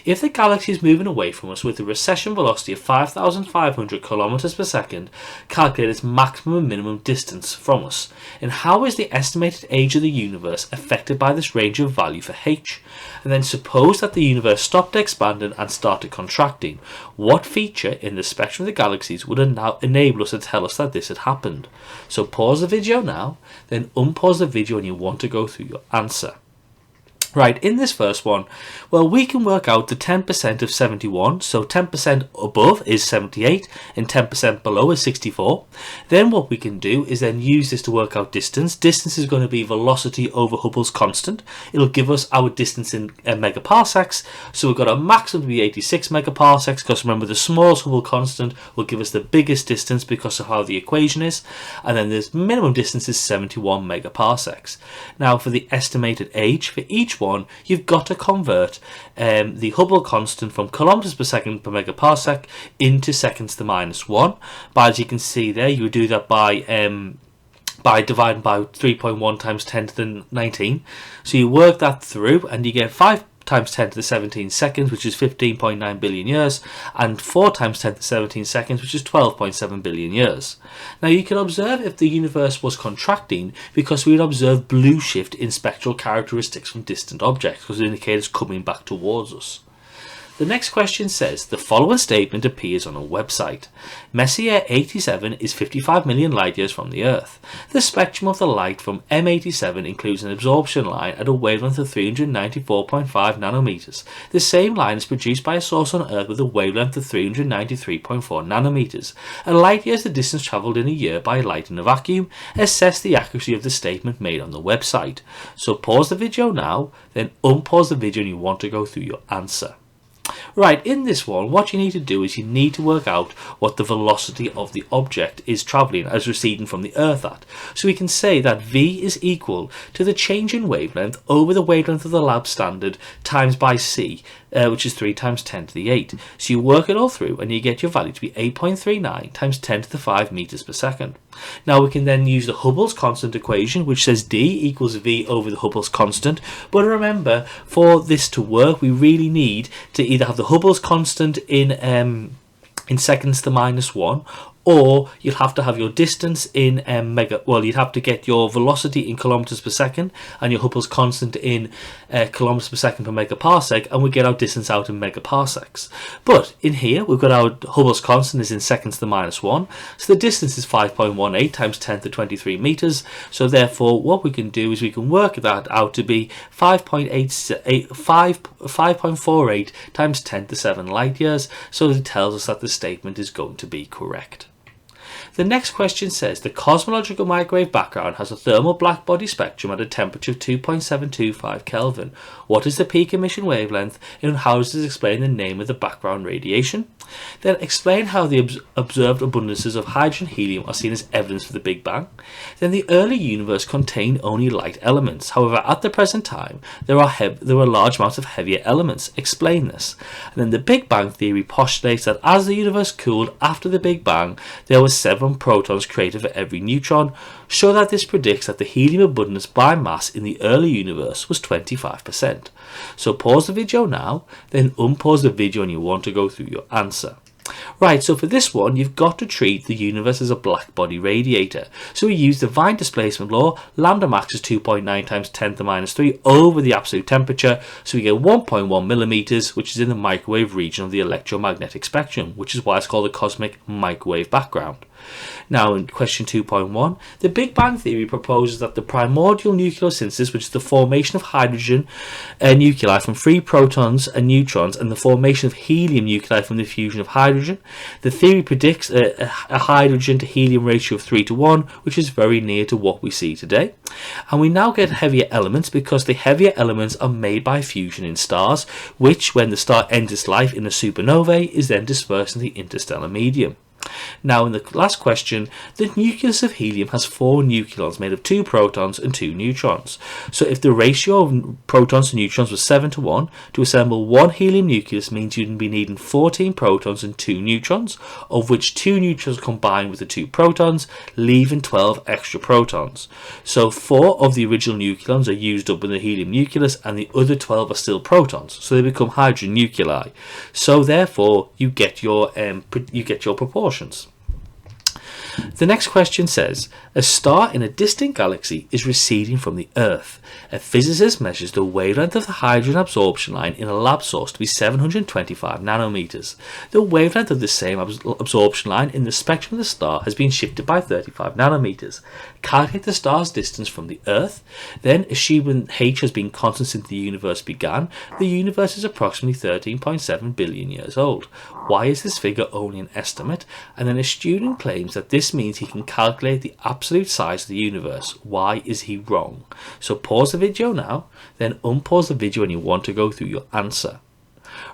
If the galaxy is moving away from us with a recession velocity of 5,500 kilometers per second, calculate its maximum and minimum distance from us. And how is the estimated age of the universe affected by this range of value for h? And then suppose that the universe stopped expanding and started contracting. What feature in the spectrum of the galaxies would enable us to tell us that this had happened? So pause the video now, then unpause the video when you want to go through your answer. Right, in this first one, well, we can work out the 10% of 71, so 10% above is 78 and 10% below is 64. Then what we can do is then use this to work out distance. Distance is going to be velocity over Hubble's constant. It'll give us our distance in megaparsecs, so we've got a maximum to be 86 megaparsecs, because remember the smallest Hubble constant will give us the biggest distance because of how the equation is, and then the minimum distance is 71 megaparsecs. Now for the estimated age for each one, you've got to convert the Hubble constant from kilometers per second per megaparsec into seconds to the minus 1. But as you can see there, you would do that by dividing by 3.1 times 10 to the 19. So you work that through and you get 5 times 10 to the 17 seconds, which is 15.9 billion years, and 4 times 10 to the 17 seconds, which is 12.7 billion years. Now you can observe if the universe was contracting because we would observe blue shift in spectral characteristics from distant objects because it indicates coming back towards us. The next question says, the following statement appears on a website. Messier 87 is 55 million light years from the Earth. The spectrum of the light from M87 includes an absorption line at a wavelength of 394.5 nanometers. The same line is produced by a source on Earth with a wavelength of 393.4 nanometers. A light year is the distance travelled in a year by light in a vacuum. Assess the accuracy of the statement made on the website. So pause the video now, then unpause the video when you want to go through your answer. Right, in this one, what you need to do is you need to work out what the velocity of the object is travelling as receding from the Earth at. So we can say that v is equal to the change in wavelength over the wavelength of the lab standard times by c, which is 3 times 10 to the 8. So you work it all through and you get your value to be 8.39 times 10 to the 5 meters per second. Now we can then use the Hubble's constant equation, which says d equals v over the Hubble's constant. But remember, for this to work, we really need to either have the Hubble's constant in seconds to the -1, or you'll have to have your distance in you'd have to get your velocity in kilometers per second and your Hubble's constant in kilometers per second per megaparsec, and we get our distance out in megaparsecs. But in here, we've got our Hubble's constant is in seconds to the -1, so the distance is 5.18 times 10 to the 23 meters. So therefore, what we can do is we can work that out to be 5.48 times 10 to the 7 light years. So it tells us that the statement is going to be correct. The next question says the cosmological microwave background has a thermal blackbody spectrum at a temperature of 2.725 Kelvin. What is the peak emission wavelength, and how does this explain the name of the background radiation? Then explain how the observed abundances of hydrogen and helium are seen as evidence for the Big Bang. Then the early universe contained only light elements. However, at the present time, there are large amounts of heavier elements. Explain this. And then the Big Bang theory postulates that as the universe cooled after the Big Bang, there were 7 protons created for every neutron, so that this predicts that the helium abundance by mass in the early universe was 25%. So pause the video now, then unpause the video when you want to go through your answer. Right, so for this one, you've got to treat the universe as a black body radiator. So we use the Wien displacement law. Lambda max is 2.9 times 10 to the -3 over the absolute temperature. So we get 1.1 millimeters, which is in the microwave region of the electromagnetic spectrum, which is why it's called the cosmic microwave background. Now in question 2.1, the Big Bang theory proposes that the primordial nucleosynthesis, which is the formation of hydrogen nuclei from free protons and neutrons, and the formation of helium nuclei from the fusion of hydrogen, the theory predicts a hydrogen to helium ratio of 3:1, which is very near to what we see today. And we now get heavier elements because the heavier elements are made by fusion in stars, which when the star ends its life in a supernovae is then dispersed in the interstellar medium. Now in the last question, the nucleus of helium has 4 nucleons made of 2 protons and 2 neutrons. So if the ratio of protons to neutrons was 7:1, to assemble 1 helium nucleus means you'd be needing 14 protons and 2 neutrons, of which 2 neutrons combine with the 2 protons, leaving 12 extra protons. So 4 of the original nucleons are used up in the helium nucleus and the other 12 are still protons, so they become hydrogen nuclei. So therefore you get your proportions. The next question says, a star in a distant galaxy is receding from the Earth. A physicist measures the wavelength of the hydrogen absorption line in a lab source to be 725 nanometers. The wavelength of the same absorption line in the spectrum of the star has been shifted by 35 nanometers. Calculate the star's distance from the Earth. Then, assuming h has been constant since the universe began, the universe is approximately 13.7 billion years old. Why is this figure only an estimate? And then a student claims that this means he can calculate the absolute size of the universe. Why is he wrong? So pause the video now, then unpause the video when you want to go through your answer.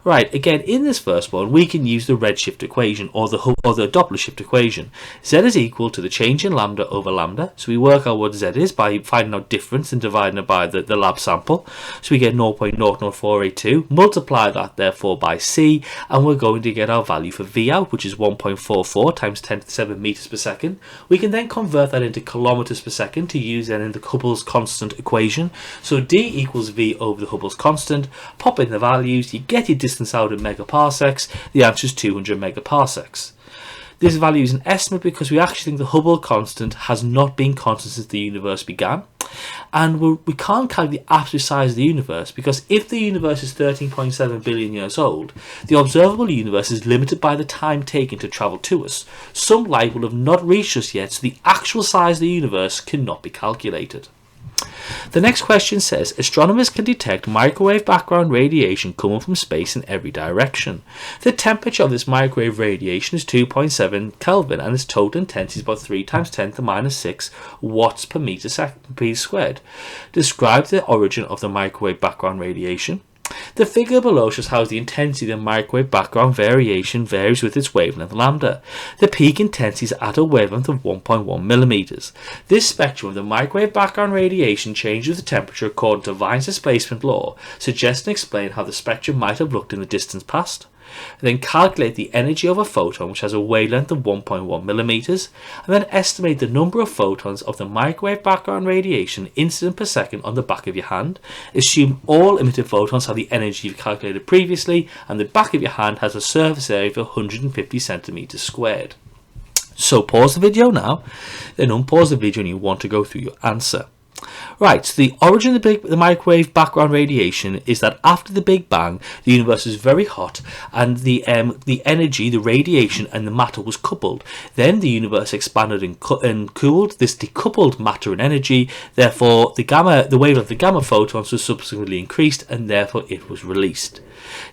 Right, again, in this first one, we can use the redshift equation or the Doppler shift equation. Z is equal to the change in lambda over lambda. So we work out what Z is by finding out difference and dividing it by the lab sample. So we get 0.00482. Multiply that, therefore, by C, and we're going to get our value for V out, which is 1.44 times 10 to the 7 meters per second. We can then convert that into kilometers per second to use then in the Hubble's constant equation. So D equals V over the Hubble's constant. Pop in the values, you get your distance out in megaparsecs. The answer is 200 megaparsecs. This value is an estimate because we actually think the Hubble constant has not been constant since the universe began, and we can't calculate the absolute size of the universe because if the universe is 13.7 billion years old, the observable universe is limited by the time taken to travel to us. Some light will have not reached us yet, so the actual size of the universe cannot be calculated. The next question says, astronomers can detect microwave background radiation coming from space in every direction. The temperature of this microwave radiation is 2.7 Kelvin and its total intensity is about 3 times 10 to the -6 watts per meter squared. Describe the origin of the microwave background radiation. The figure below shows how the intensity of the microwave background variation varies with its wavelength lambda. The peak intensity is at a wavelength of 1.1 millimeters. This spectrum of the microwave background radiation changes with the temperature according to Wien's displacement law, suggest and explain how the spectrum might have looked in the distant past. Then calculate the energy of a photon which has a wavelength of 1.1 millimeters, and then estimate the number of photons of the microwave background radiation incident per second on the back of your hand. Assume all emitted photons have the energy you've calculated previously, and the back of your hand has a surface area of 150 centimeters squared. So pause the video now, then unpause the video when you want to go through your answer. Right, so the origin of the microwave background radiation is that after the Big Bang, the universe was very hot, and the energy, the radiation, and the matter was coupled. Then the universe expanded and cooled. This decoupled matter and energy. Therefore, the wavelength of the gamma photons was subsequently increased, and therefore it was released.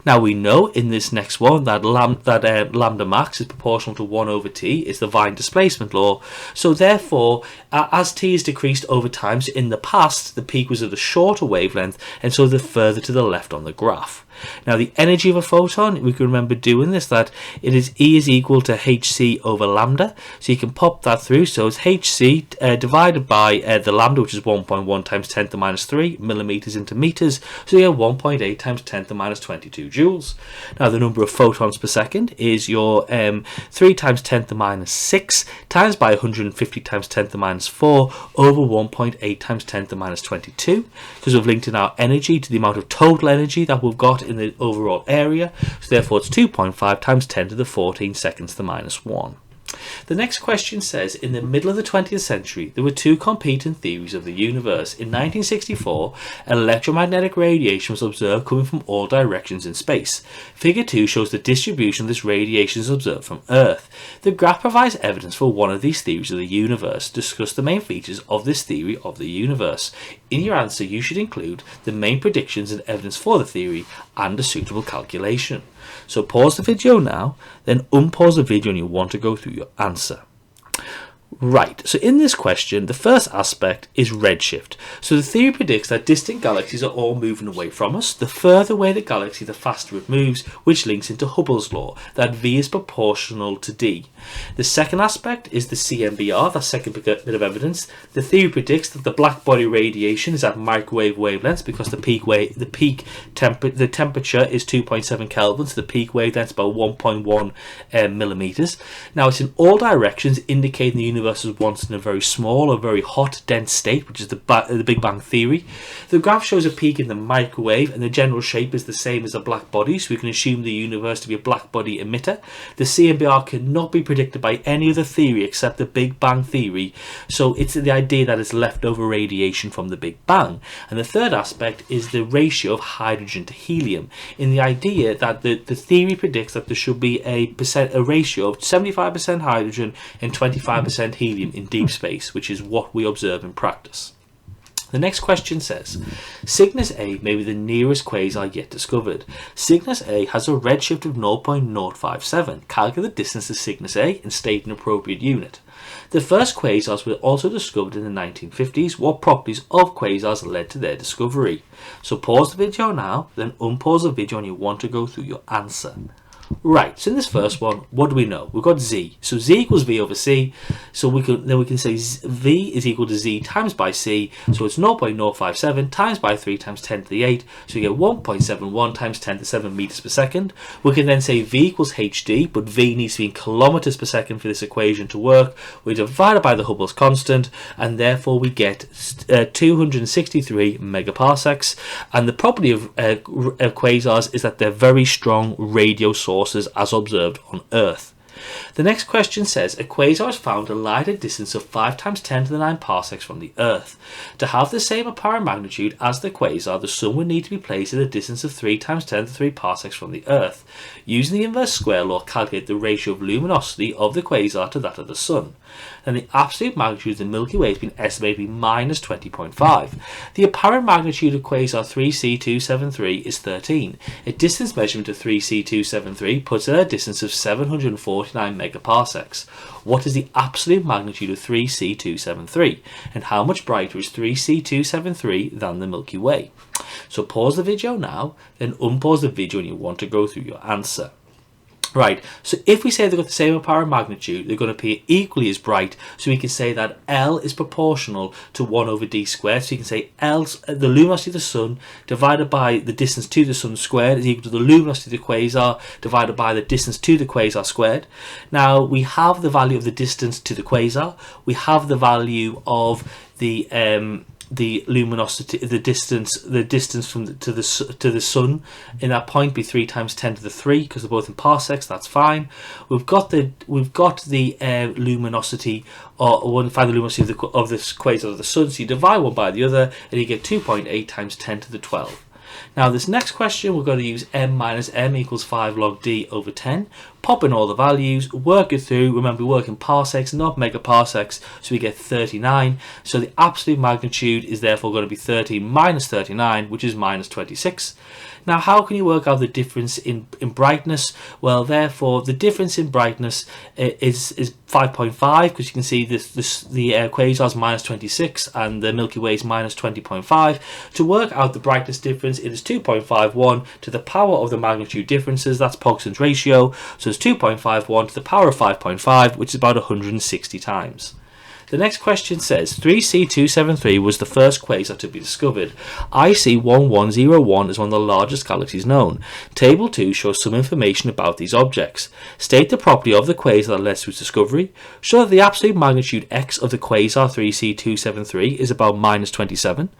Now we know in this next one that lambda max is proportional to 1 over t, is the Wien displacement law. So therefore, as t is decreased over time, so in the past the peak was at a shorter wavelength, and so the further to the left on the graph. Now the energy of a photon, we can remember doing this, that it is E is equal to hc over lambda, so you can pop that through. So it's hc divided by the lambda, which is 1.1 times 10 to the minus 3 millimeters into meters, so you have 1.8 times 10 to the minus 22 joules. Now the number of photons per second is your 3 times 10 to the minus 6 times by 150 times 10 to the minus 4 over 1.8 times 10 to the minus 22, because we've linked in our energy to the amount of total energy that we've got in the overall area, so therefore it's 2.5 times 10 to the 14 seconds to the minus 1. The next question says, in the middle of the 20th century, there were two competing theories of the universe. In 1964, electromagnetic radiation was observed coming from all directions in space. Figure 2 shows the distribution of this radiation is observed from Earth. The graph provides evidence for one of these theories of the universe. Discuss the main features of this theory of the universe. In your answer, you should include the main predictions and evidence for the theory and a suitable calculation. So pause the video now, then unpause the video when you want to go through your answer. Right, so in this question, the first aspect is redshift. So the theory predicts that distant galaxies are all moving away from us. The further away the galaxy, the faster it moves, which links into Hubble's law, that V is proportional to D. The second aspect is the CMBR, that second bit of evidence. The theory predicts that the black body radiation is at microwave wavelengths because the temperature is 2.7 Kelvin, so the peak wavelength is about 1.1 millimeters. Now it's in all directions, indicating the universe was once in a very small or very hot, dense state, which is the Big Bang theory. The graph shows a peak in the microwave, and the general shape is the same as a black body, so we can assume the universe to be a black body emitter. The CMBR cannot be predicted by any other theory except the Big Bang theory, so it's the idea that it's leftover radiation from the Big Bang. And the third aspect is the ratio of hydrogen to helium, in the idea that the theory predicts that there should be a ratio of 75% hydrogen and 25% helium in deep space, which is what we observe in practice. The next question says, Cygnus A may be the nearest quasar yet discovered. Cygnus A has a redshift of 0.057. Calculate the distance to Cygnus A and state an appropriate unit. The first quasars were also discovered in the 1950s. What properties of quasars led to their discovery? So pause the video now, then unpause the video when you want to go through your answer. Right, so in this first one, what do we know? We've got Z. So Z equals V over C. So we can say V is equal to Z times by C. So it's 0.057 times by 3 times 10 to the 8. So you get 1.71 times 10 to the 7 meters per second. We can then say V equals HD, but V needs to be in kilometers per second for this equation to work. We divide it by the Hubble's constant, and therefore we get 263 megaparsecs. And the property of quasars is that they're very strong radio sources as observed on Earth. The next question says, a quasar is found a light at a distance of 5 times 10 to the 9 parsecs from the Earth. To have the same apparent magnitude as the quasar, the sun would need to be placed at a distance of 3 times 10 to the 3 parsecs from the Earth. Using the inverse square law, calculate the ratio of luminosity of the quasar to that of the sun. Then the absolute magnitude of the Milky Way has been estimated to be minus 20.5. The apparent magnitude of quasar 3C273 is 13. A distance measurement of 3C273 puts it at a distance of 749 megaparsecs. What is the absolute magnitude of 3C273? And how much brighter is 3C273 than the Milky Way? So pause the video now, then unpause the video when you want to go through your answer. Right, so if we say they've got the same power and magnitude, they're going to appear equally as bright, so we can say that L is proportional to 1 over d squared. So you can say L, the luminosity of the sun divided by the distance to the sun squared is equal to the luminosity of the quasar divided by the distance to the quasar squared. Now we have the value of the distance to the quasar, we have the value of the luminosity, the distance from to the sun in that point be 3 times 10 to the 3 because they're both in parsecs. That's fine. We've got the luminosity, or one find the luminosity of this quasar of the sun. So you divide one by the other, and you get 2.8 times 10 to the 12. Now this next question, we're going to use m minus m equals 5 log d over 10. Pop in all the values, work it through. Remember, we work in parsecs, not megaparsecs, so we get 39. So the absolute magnitude is therefore going to be 30 minus 39, which is minus 26. Now, how can you work out the difference in brightness? Well, therefore, the difference in brightness is 5.5, because you can see the quasar is minus 26 and the Milky Way is minus 20.5. To work out the brightness difference, it is 2.51 to the power of the magnitude differences. That's Poisson's ratio. So it's 2.51 to the power of 5.5, which is about 160 times. The next question says, 3C273 was the first quasar to be discovered. IC1101 is one of the largest galaxies known. Table 2 shows some information about these objects. State the property of the quasar that led to its discovery. Show that the absolute magnitude x of the quasar 3C273 is about minus 27.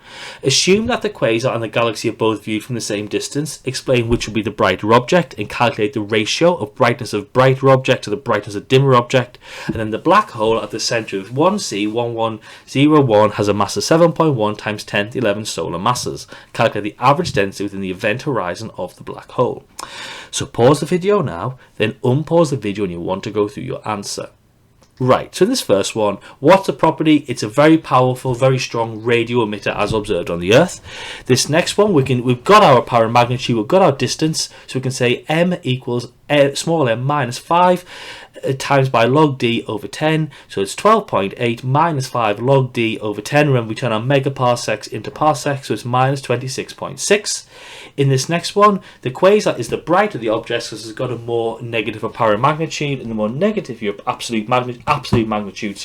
Assume that the quasar and the galaxy are both viewed from the same distance. Explain which will be the brighter object and calculate the ratio of brightness of brighter object to the brightness of dimmer object. And then the black hole at the center of 1C1101 has a mass of 7.1 times 10 to the 11 solar masses. Calculate the average density within the event horizon of the black hole. So pause the video now, then unpause the video when you want to go through your answer. Right, so in this first one, what's the property? It's a very powerful, very strong radio emitter as observed on the Earth. This next one, we've got our power and magnitude, we've got our distance, so we can say m equals small m minus 5 times by log d over 10, so it's 12.8 minus 5 log d over 10. Remember, we turn our megaparsecs into parsecs, so it's minus 26.6. In this next one, the quasar is the brighter the object because it's got a more negative power and magnitude, and the more negative your absolute magnitude,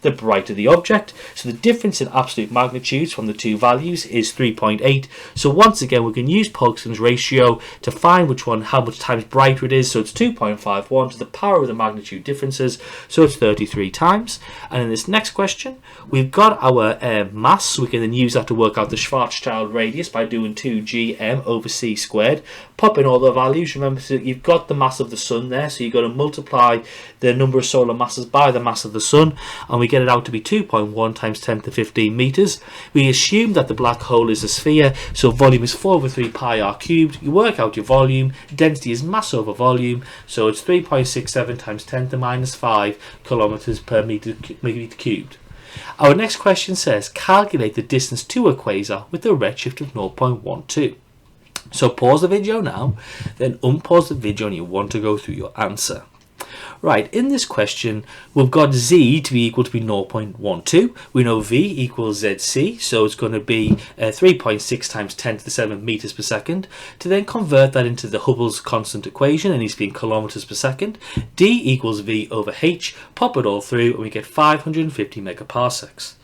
the brighter the object. So the difference in absolute magnitudes from the two values is 3.8. So once again, we can use Poisson's ratio to find which one, how much times brighter it is. So it's 2.51 to the power of the magnitude differences, so it's 33 times. And in this next question, we've got our mass, so we can then use that to work out the Schwarzschild radius by doing 2gm over c squared. Pop in all the values. Remember, so you've got the mass of the sun there, so you've got to multiply the number of solar masses by the mass of the sun, and we get it out to be 2.1 times 10 to the 15 meters. We assume that the black hole is a sphere, so volume is 4 over 3 pi r cubed. You work out your volume, density is mass over volume, so it's 3.67 times 10 to the minus 5 kilometers per meter cubed. Our next question says, calculate the distance to a quasar with a redshift of 0.12. So pause the video now, then unpause the video when you want to go through your answer. Right, in this question, we've got z to be equal to 0.12. We know v equals zc, so it's going to be 3.6 times 10 to the 7 meters per second. To then convert that into the Hubble's constant equation, and it's been kilometers per second, d equals v over h. Pop it all through, and we get 550 megaparsecs.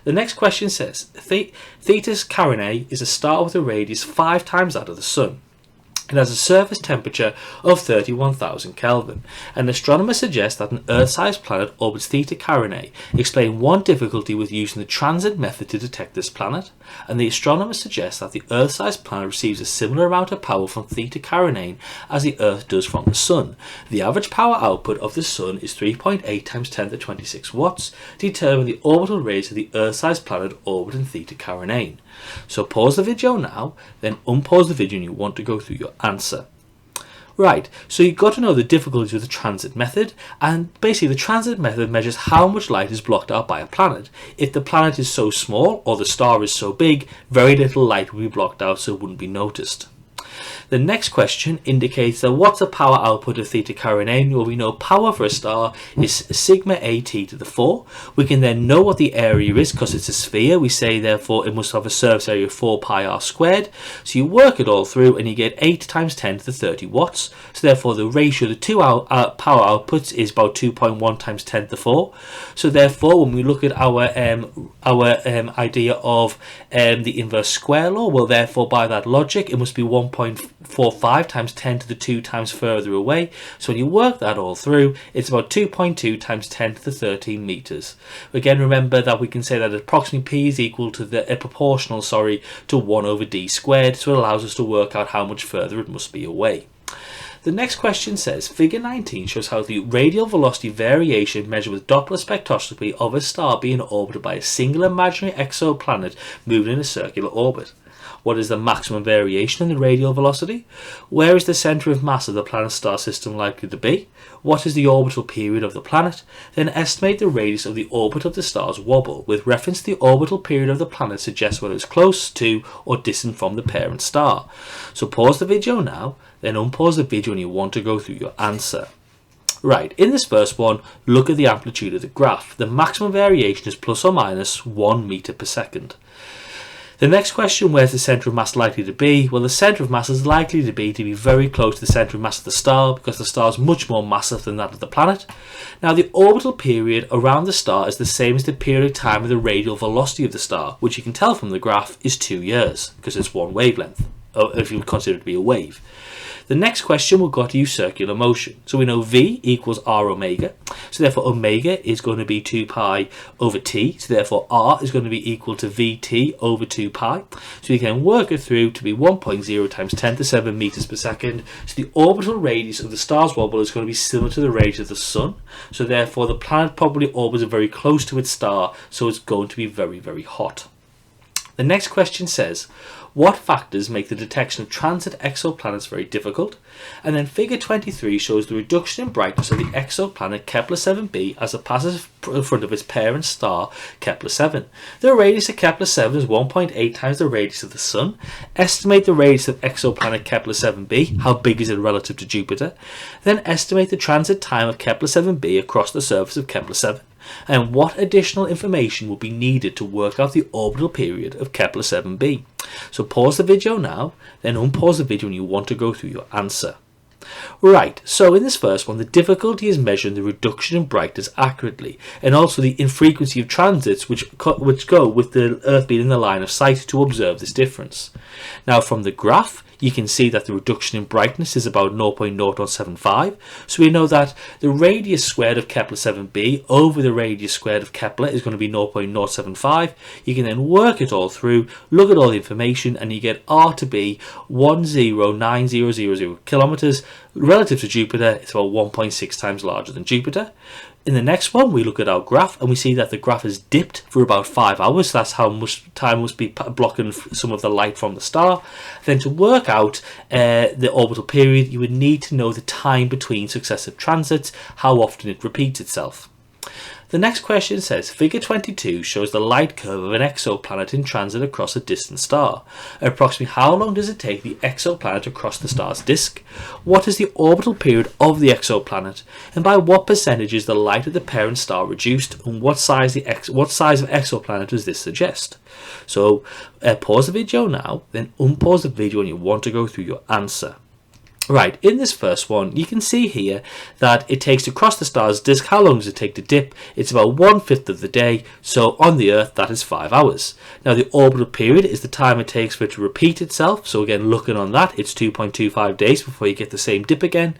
The next question says, Thetis Carinae is a star with a radius 5 times that of the Sun. It has a surface temperature of 31,000 Kelvin. An astronomer suggests that an Earth-sized planet orbits Theta Carinae. Explain one difficulty with using the transit method to detect this planet. And the astronomer suggests that the Earth-sized planet receives a similar amount of power from Theta Carinae as the Earth does from the Sun. The average power output of the Sun is 3.8 times 10 to the 26 watts. Determine the orbital radius of the Earth-sized planet orbiting Theta Carinae. So pause the video now, then unpause the video when you want to go through your answer. Right, so you've got to know the difficulties with the transit method, and basically the transit method measures how much light is blocked out by a planet. If the planet is so small or the star is so big, very little light will be blocked out, so it wouldn't be noticed. The next question indicates that what's the power output of theta Carinae? Well, we know power for a star is sigma AT to the 4. We can then know what the area is because it's a sphere. We say therefore it must have a surface area of 4 pi r squared. So you work it all through and you get 8 times 10 to the 30 watts. So therefore the ratio of the two power outputs is about 2.1 times 10 to the 4. So therefore when we look at our idea of the inverse square law, well therefore by that logic it must be 1.45 times 10 to the 2 times further away. So when you work that all through, it's about 2.2 times 10 to the 13 meters. Again, remember that we can say that approximately p is equal to proportional to 1 over d squared, so it allows us to work out how much further it must be away. The next question says, figure 19 shows how the radial velocity variation measured with Doppler spectroscopy of a star being orbited by a single imaginary exoplanet moving in a circular orbit. What is the maximum variation in the radial velocity? Where is the centre of mass of the planet-star system likely to be? What is the orbital period of the planet? Then estimate the radius of the orbit of the star's wobble. With reference to the orbital period of the planet suggests whether it's close to or distant from the parent star. So pause the video now, then unpause the video when you want to go through your answer. Right, in this first one, look at the amplitude of the graph. The maximum variation is plus or minus 1 meter per second. The next question, where's the centre of mass likely to be? Well, the centre of mass is likely to be very close to the centre of mass of the star because the star is much more massive than that of the planet. Now, the orbital period around the star is the same as the period of time of the radial velocity of the star, which you can tell from the graph is 2 years because it's one wavelength, if you consider it to be a wave. The next question will go to use circular motion. So we know V equals R omega. So therefore omega is going to be 2 pi over t. So therefore R is going to be equal to Vt over 2 pi. So we can work it through to be 1.0 times 10 to the 7 meters per second. So the orbital radius of the star's wobble is going to be similar to the radius of the sun. So therefore the planet probably orbits very close to its star. So it's going to be very, very hot. The next question says, what factors make the detection of transit exoplanets very difficult? And then figure 23 shows the reduction in brightness of the exoplanet Kepler-7b as it passes in front of its parent star Kepler-7. The radius of Kepler-7 is 1.8 times the radius of the Sun. Estimate the radius of exoplanet Kepler-7b, how big is it relative to Jupiter. Then estimate the transit time of Kepler-7b across the surface of Kepler-7. And what additional information will be needed to work out the orbital period of Kepler-7b. So pause the video now, then unpause the video when you want to go through your answer. Right, so in this first one, the difficulty is measuring the reduction in brightness accurately, and also the infrequency of transits which go with the Earth being in the line of sight to observe this difference. Now from the graph, you can see that the reduction in brightness is about 0.0075. So we know that the radius squared of Kepler-7b over the radius squared of Kepler is going to be 0.075. You can then work it all through, look at all the information, and you get R to be 109000 kilometers. Relative to Jupiter, it's about 1.6 times larger than Jupiter. In the next one, we look at our graph and we see that the graph has dipped for about 5 hours. So that's how much time must be blocking some of the light from the star. Then to work out the orbital period, you would need to know the time between successive transits, how often it repeats itself. The next question says, figure 22 shows the light curve of an exoplanet in transit across a distant star. Approximately how long does it take the exoplanet to cross the star's disk? What is the orbital period of the exoplanet? And by what percentage is the light of the parent star reduced? And what size of exoplanet does this suggest? So pause the video now, then unpause the video when you want to go through your answer. Right, in this first one, you can see here that it takes to cross the star's disk. How long does it take to dip? It's about 1/5 of the day, so on the Earth that is 5 hours. Now the orbital period is the time it takes for it to repeat itself, so again looking on that, it's 2.25 days before you get the same dip again.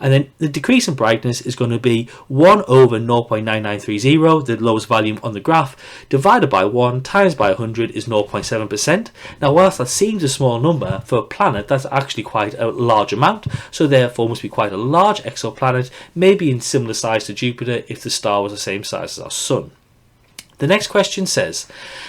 And then the decrease in brightness is going to be 1 over 0.9930, the lowest value on the graph, divided by 1 times by 100 is 0.7%. Now whilst that seems a small number, for a planet that's actually quite a large amount. So therefore must be quite a large exoplanet, maybe in similar size to Jupiter if the star was the same size as our Sun. The next question says,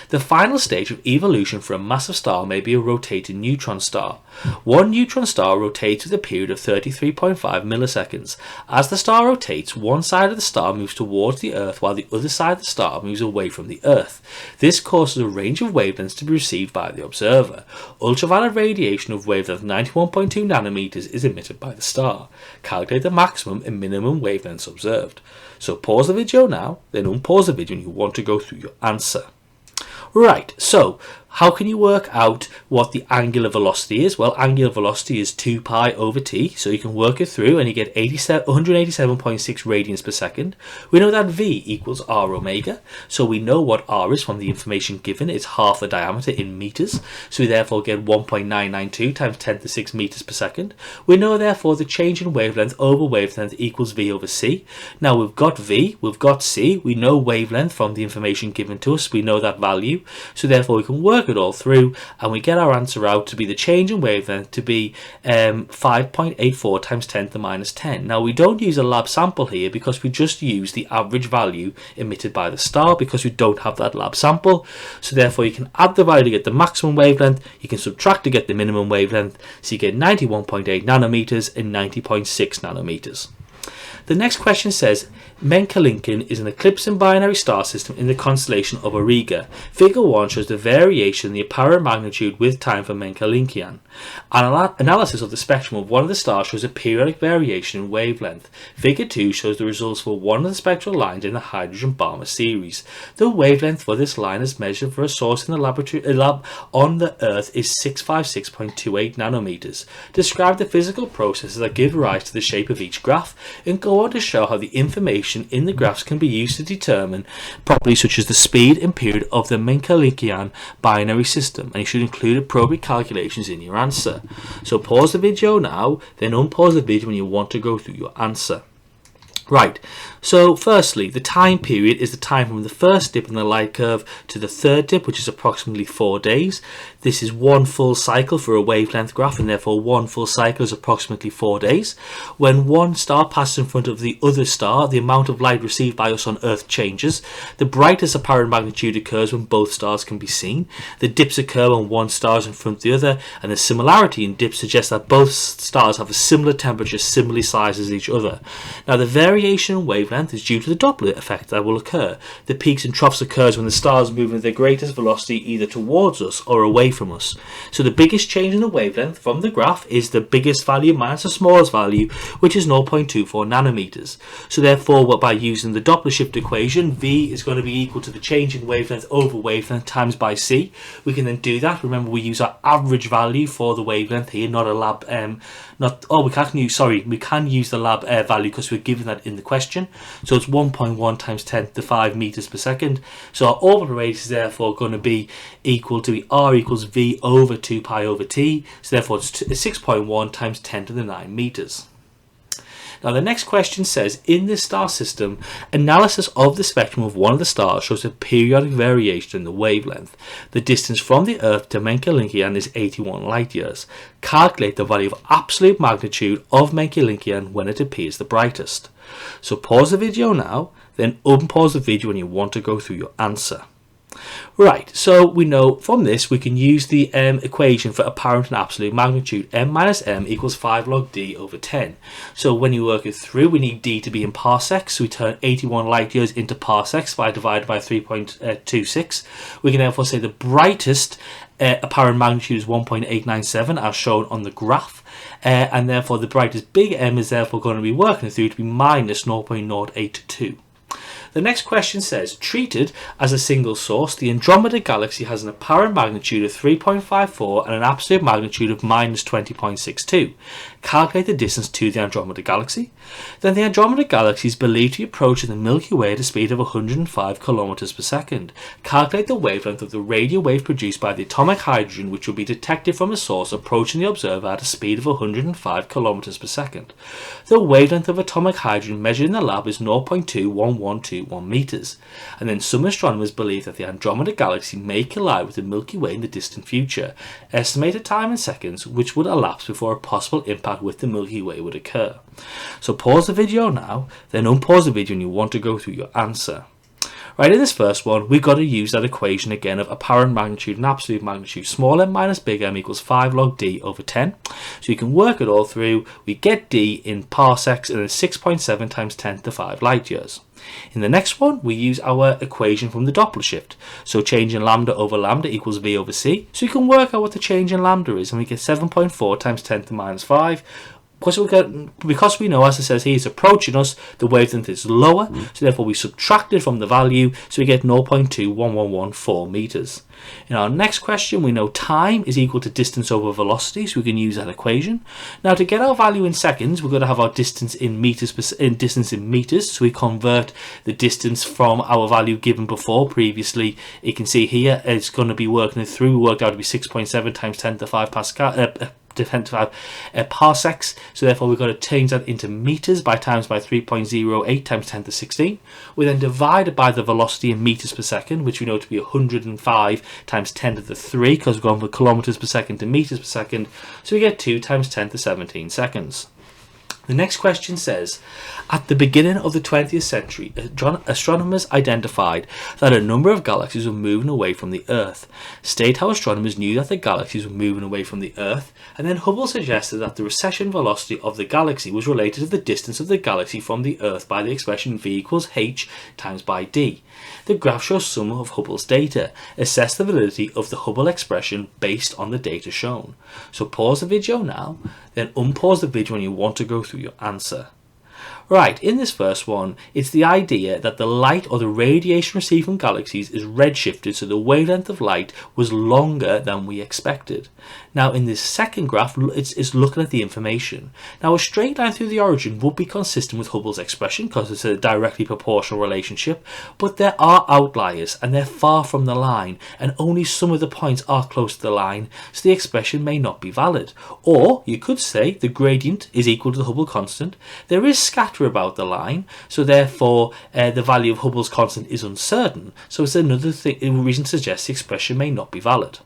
the final stage of evolution for a massive star may be a rotating neutron star. One neutron star rotates with a period of 33.5 milliseconds. As the star rotates, one side of the star moves towards the Earth while the other side of the star moves away from the Earth. This causes a range of wavelengths to be received by the observer. Ultraviolet radiation of wavelength 91.2 nanometers is emitted by the star. Calculate the maximum and minimum wavelengths observed. So pause the video now, then unpause the video when you want to go through your answer. Right, so how can you work out what the angular velocity is? Well, angular velocity is 2 pi over t, so you can work it through and you get 187.6 radians per second. We know that v equals r omega, so we know what r is from the information given. It's half the diameter in meters, so we therefore get 1.992 times 10 to the 6 meters per second. We know therefore the change in wavelength over wavelength equals v over c. Now we've got v, we've got c, we know wavelength from the information given to us, we know that value, so therefore we can work it all through and we get our answer out to be the change in wavelength to be 5.84 times 10 to the minus 10. Now we don't use a lab sample here because we just use the average value emitted by the star because we don't have that lab sample. So therefore you can add the value to get the maximum wavelength, you can subtract to get the minimum wavelength, so you get 91.8 nanometers and 90.6 nanometers. The next question says, Menkalinken is an eclipsing binary star system in the constellation of Auriga. Figure 1 shows the variation in the apparent magnitude with time for Menkalinkian. Analysis of the spectrum of one of the stars shows a periodic variation in wavelength. Figure 2 shows the results for one of the spectral lines in the hydrogen-Balmer series. The wavelength for this line as measured for a source in the lab on the Earth is 656.28 nanometers. Describe the physical processes that give rise to the shape of each graph, and go on to show how the information in the graphs can be used to determine properties such as the speed and period of the Menkalinkian binary system, and you should include appropriate calculations in your answer. So pause the video now, then unpause the video when you want to go through your answer. Right, so firstly, the time period is the time from the first dip in the light curve to the third dip, which is approximately 4 days. This is one full cycle for a wavelength graph, and therefore one full cycle is approximately 4 days. When one star passes in front of the other star, the amount of light received by us on Earth changes. The brightest apparent magnitude occurs when both stars can be seen. The dips occur when one star is in front of the other, and the similarity in dips suggests that both stars have a similar temperature, similarly sized as each other. Now the variation in wavelength is due to the Doppler effect that will occur. The peaks and troughs occurs when the stars move with their greatest velocity either towards us or away from us. So the biggest change in the wavelength from the graph is the biggest value minus the smallest value, which is 0.24 nanometers. So therefore, by using the Doppler shift equation, V is going to be equal to the change in wavelength over wavelength times by C. We can then do that. Remember, we use our average value for the wavelength here, not a lab we can use the lab value because we're given that in the question. So it's 1.1 times 10 to the 5 meters per second. So our orbital radius is therefore going to be equal to r equals v over 2 pi over t. So therefore it's 6.1 times 10 to the 9 meters. Now the next question says, in this star system, analysis of the spectrum of one of the stars shows a periodic variation in the wavelength. The distance from the Earth to Menkalinkian is 81 light years. Calculate the value of absolute magnitude of Menkalinkian when it appears the brightest. So pause the video now, then unpause the video when you want to go through your answer. Right, so we know from this we can use the equation for apparent and absolute magnitude. M minus M equals 5 log D over 10. So when you work it through, we need D to be in parsecs. So we turn 81 light years into parsecs by divided by 3.26. We can therefore say the brightest apparent magnitude is 1.897 as shown on the graph. And therefore the brightest big M is therefore going to be working through to be minus 0.082. The next question says, treated as a single source, the Andromeda Galaxy has an apparent magnitude of 3.54 and an absolute magnitude of minus 20.62. Calculate the distance to the Andromeda Galaxy. Then the Andromeda Galaxy is believed to be approaching the Milky Way at a speed of 105 kilometers per second. Calculate the wavelength of the radio wave produced by the atomic hydrogen, which will be detected from a source approaching the observer at a speed of 105 kilometers per second. The wavelength of atomic hydrogen measured in the lab is 0.21121 meters, and then some astronomers believe that the Andromeda Galaxy may collide with the Milky Way in the distant future. Estimated time in seconds which would elapse before a possible impact with the Milky Way would occur. So pause the video now, then unpause the video when you want to go through your answer. Right, in this first one, we've got to use that equation again of apparent magnitude and absolute magnitude. Small m minus big M equals 5 log d over 10. So you can work it all through. We get d in parsecs, and then 6.7 times 10 to the 5 light years. In the next one, we use our equation from the Doppler shift. So change in lambda over lambda equals v over c. So you can work out what the change in lambda is, and we get 7.4 times 10 to the minus 5. Because we know, as it says here, it's approaching us, the wavelength is lower, so therefore we subtract it from the value, so we get 0.21114 meters. In our next question, we know time is equal to distance over velocity, so we can use that equation. Now, to get our value in seconds, we're going to have our distance in meters, so we convert the distance from our value given before. Previously, you can see here, it's going to be working it through. We worked out to be 6.7 times 10 to the 5 Pascal. 10 to 5 parsecs, so therefore we've got to change that into meters by 3.08 times 10 to 16. We then divide it by the velocity in meters per second, which we know to be 105 times 10 to the 3, because we've gone from kilometers per second to meters per second, so we get 2 times 10 to 17 seconds. The next question says, at the beginning of the 20th century, astronomers identified that a number of galaxies were moving away from the Earth. State how astronomers knew that the galaxies were moving away from the Earth, and then Hubble suggested that the recession velocity of the galaxy was related to the distance of the galaxy from the Earth by the expression v equals h times by d. The graph shows some of Hubble's data. Assess the validity of the Hubble expression based on the data shown. So pause the video now, then unpause the video when you want to go through your answer. Right, in this first one, it's the idea that the light or the radiation received from galaxies is redshifted, so the wavelength of light was longer than we expected. Now, in this second graph, it's looking at the information. Now, a straight line through the origin would be consistent with Hubble's expression because it's a directly proportional relationship, but there are outliers and they're far from the line, and only some of the points are close to the line, so the expression may not be valid. Or you could say the gradient is equal to the Hubble constant. There is scatter about the line, so therefore the value of Hubble's constant is uncertain, so it's another reason to suggest the expression may not be valid.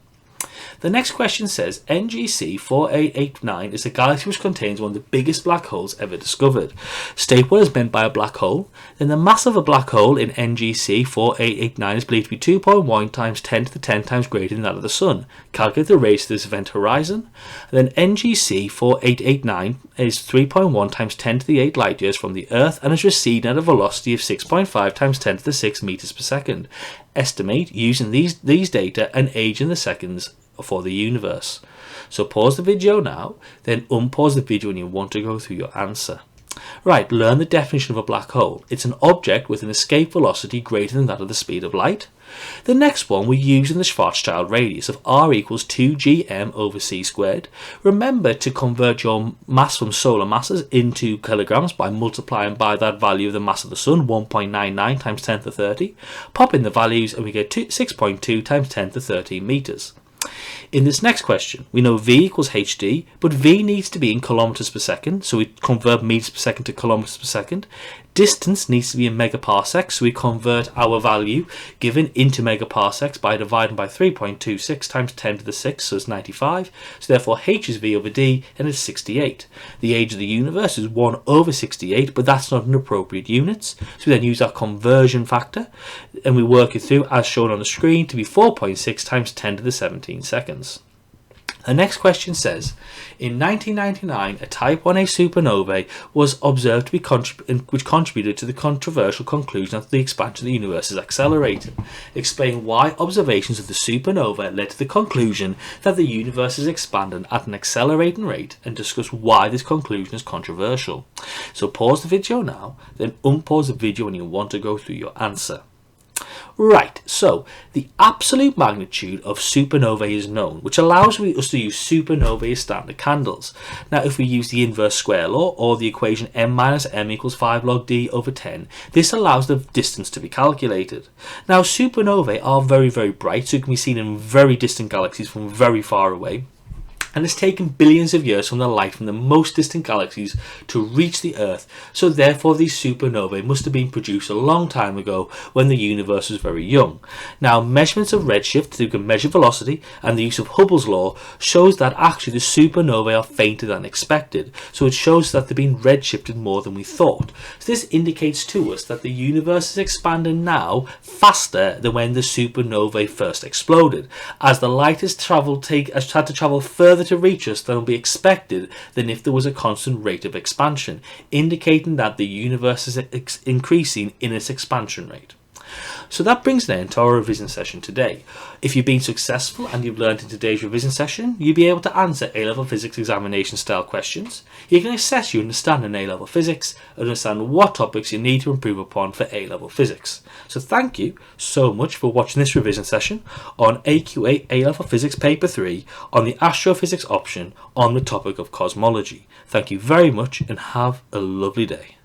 The next question says, NGC 4889 is a galaxy which contains one of the biggest black holes ever discovered. State what is meant by a black hole. Then the mass of a black hole in NGC 4889 is believed to be 2.1 times 10 to the 10 times greater than that of the Sun. Calculate the radius of this event horizon. And then NGC 4889 is 3.1 times 10 to the 8 light years from the Earth and is receding at a velocity of 6.5 times 10 to the 6 meters per second. Estimate, using these data, an age in the seconds for the universe. So pause the video now, then unpause the video when you want to go through your answer. Right, learn the definition of a black hole. It's an object with an escape velocity greater than that of the speed of light. The next one, we're using the Schwarzschild radius of r equals 2gm over c squared. Remember to convert your mass from solar masses into kilograms by multiplying by that value of the mass of the Sun, 1.99 times 10 to the 30. Pop in the values and we get 6.2 times 10 to the 13 meters. In this next question, we know v equals hd, but v needs to be in kilometers per second, so we convert meters per second to kilometers per second. Distance needs to be in megaparsecs, so we convert our value given into megaparsecs by dividing by 3.26 times 10 to the 6, so it's 95. So therefore h is v over d, and it's 68. The age of the universe is 1 over 68, but that's not an appropriate unit. So we then use our conversion factor, and we work it through as shown on the screen to be 4.6 times 10 to the 17 seconds. The next question says, in 1999, a Type 1a supernova was observed to be which contributed to the controversial conclusion that the expansion of the universe is accelerating. Explain why observations of the supernova led to the conclusion that the universe is expanding at an accelerating rate, and discuss why this conclusion is controversial. So pause the video now, then unpause the video when you want to go through your answer. Right, so the absolute magnitude of supernovae is known, which allows us to use supernovae as standard candles. Now, if we use the inverse square law, or the equation m minus m equals 5 log d over 10, this allows the distance to be calculated. Now, supernovae are very, very bright, so it can be seen in very distant galaxies from very far away. And it's taken billions of years from the light from the most distant galaxies to reach the Earth, so therefore these supernovae must have been produced a long time ago when the universe was very young. Now, measurements of redshift, so you can measure velocity, and the use of Hubble's law shows that actually the supernovae are fainter than expected, so it shows that they've been redshifted more than we thought. So this indicates to us that the universe is expanding now faster than when the supernovae first exploded, as the light has had to travel further to reach us than would be expected than if there was a constant rate of expansion, indicating that the universe is increasing in its expansion rate. So that brings an end to our revision session today. If you've been successful and you've learned in today's revision session, you'll be able to answer A-Level Physics examination style questions. You can assess your understanding in A-Level Physics and understand what topics you need to improve upon for A-Level Physics. So thank you so much for watching this revision session on AQA A-Level Physics Paper 3 on the Astrophysics option on the topic of cosmology. Thank you very much and have a lovely day.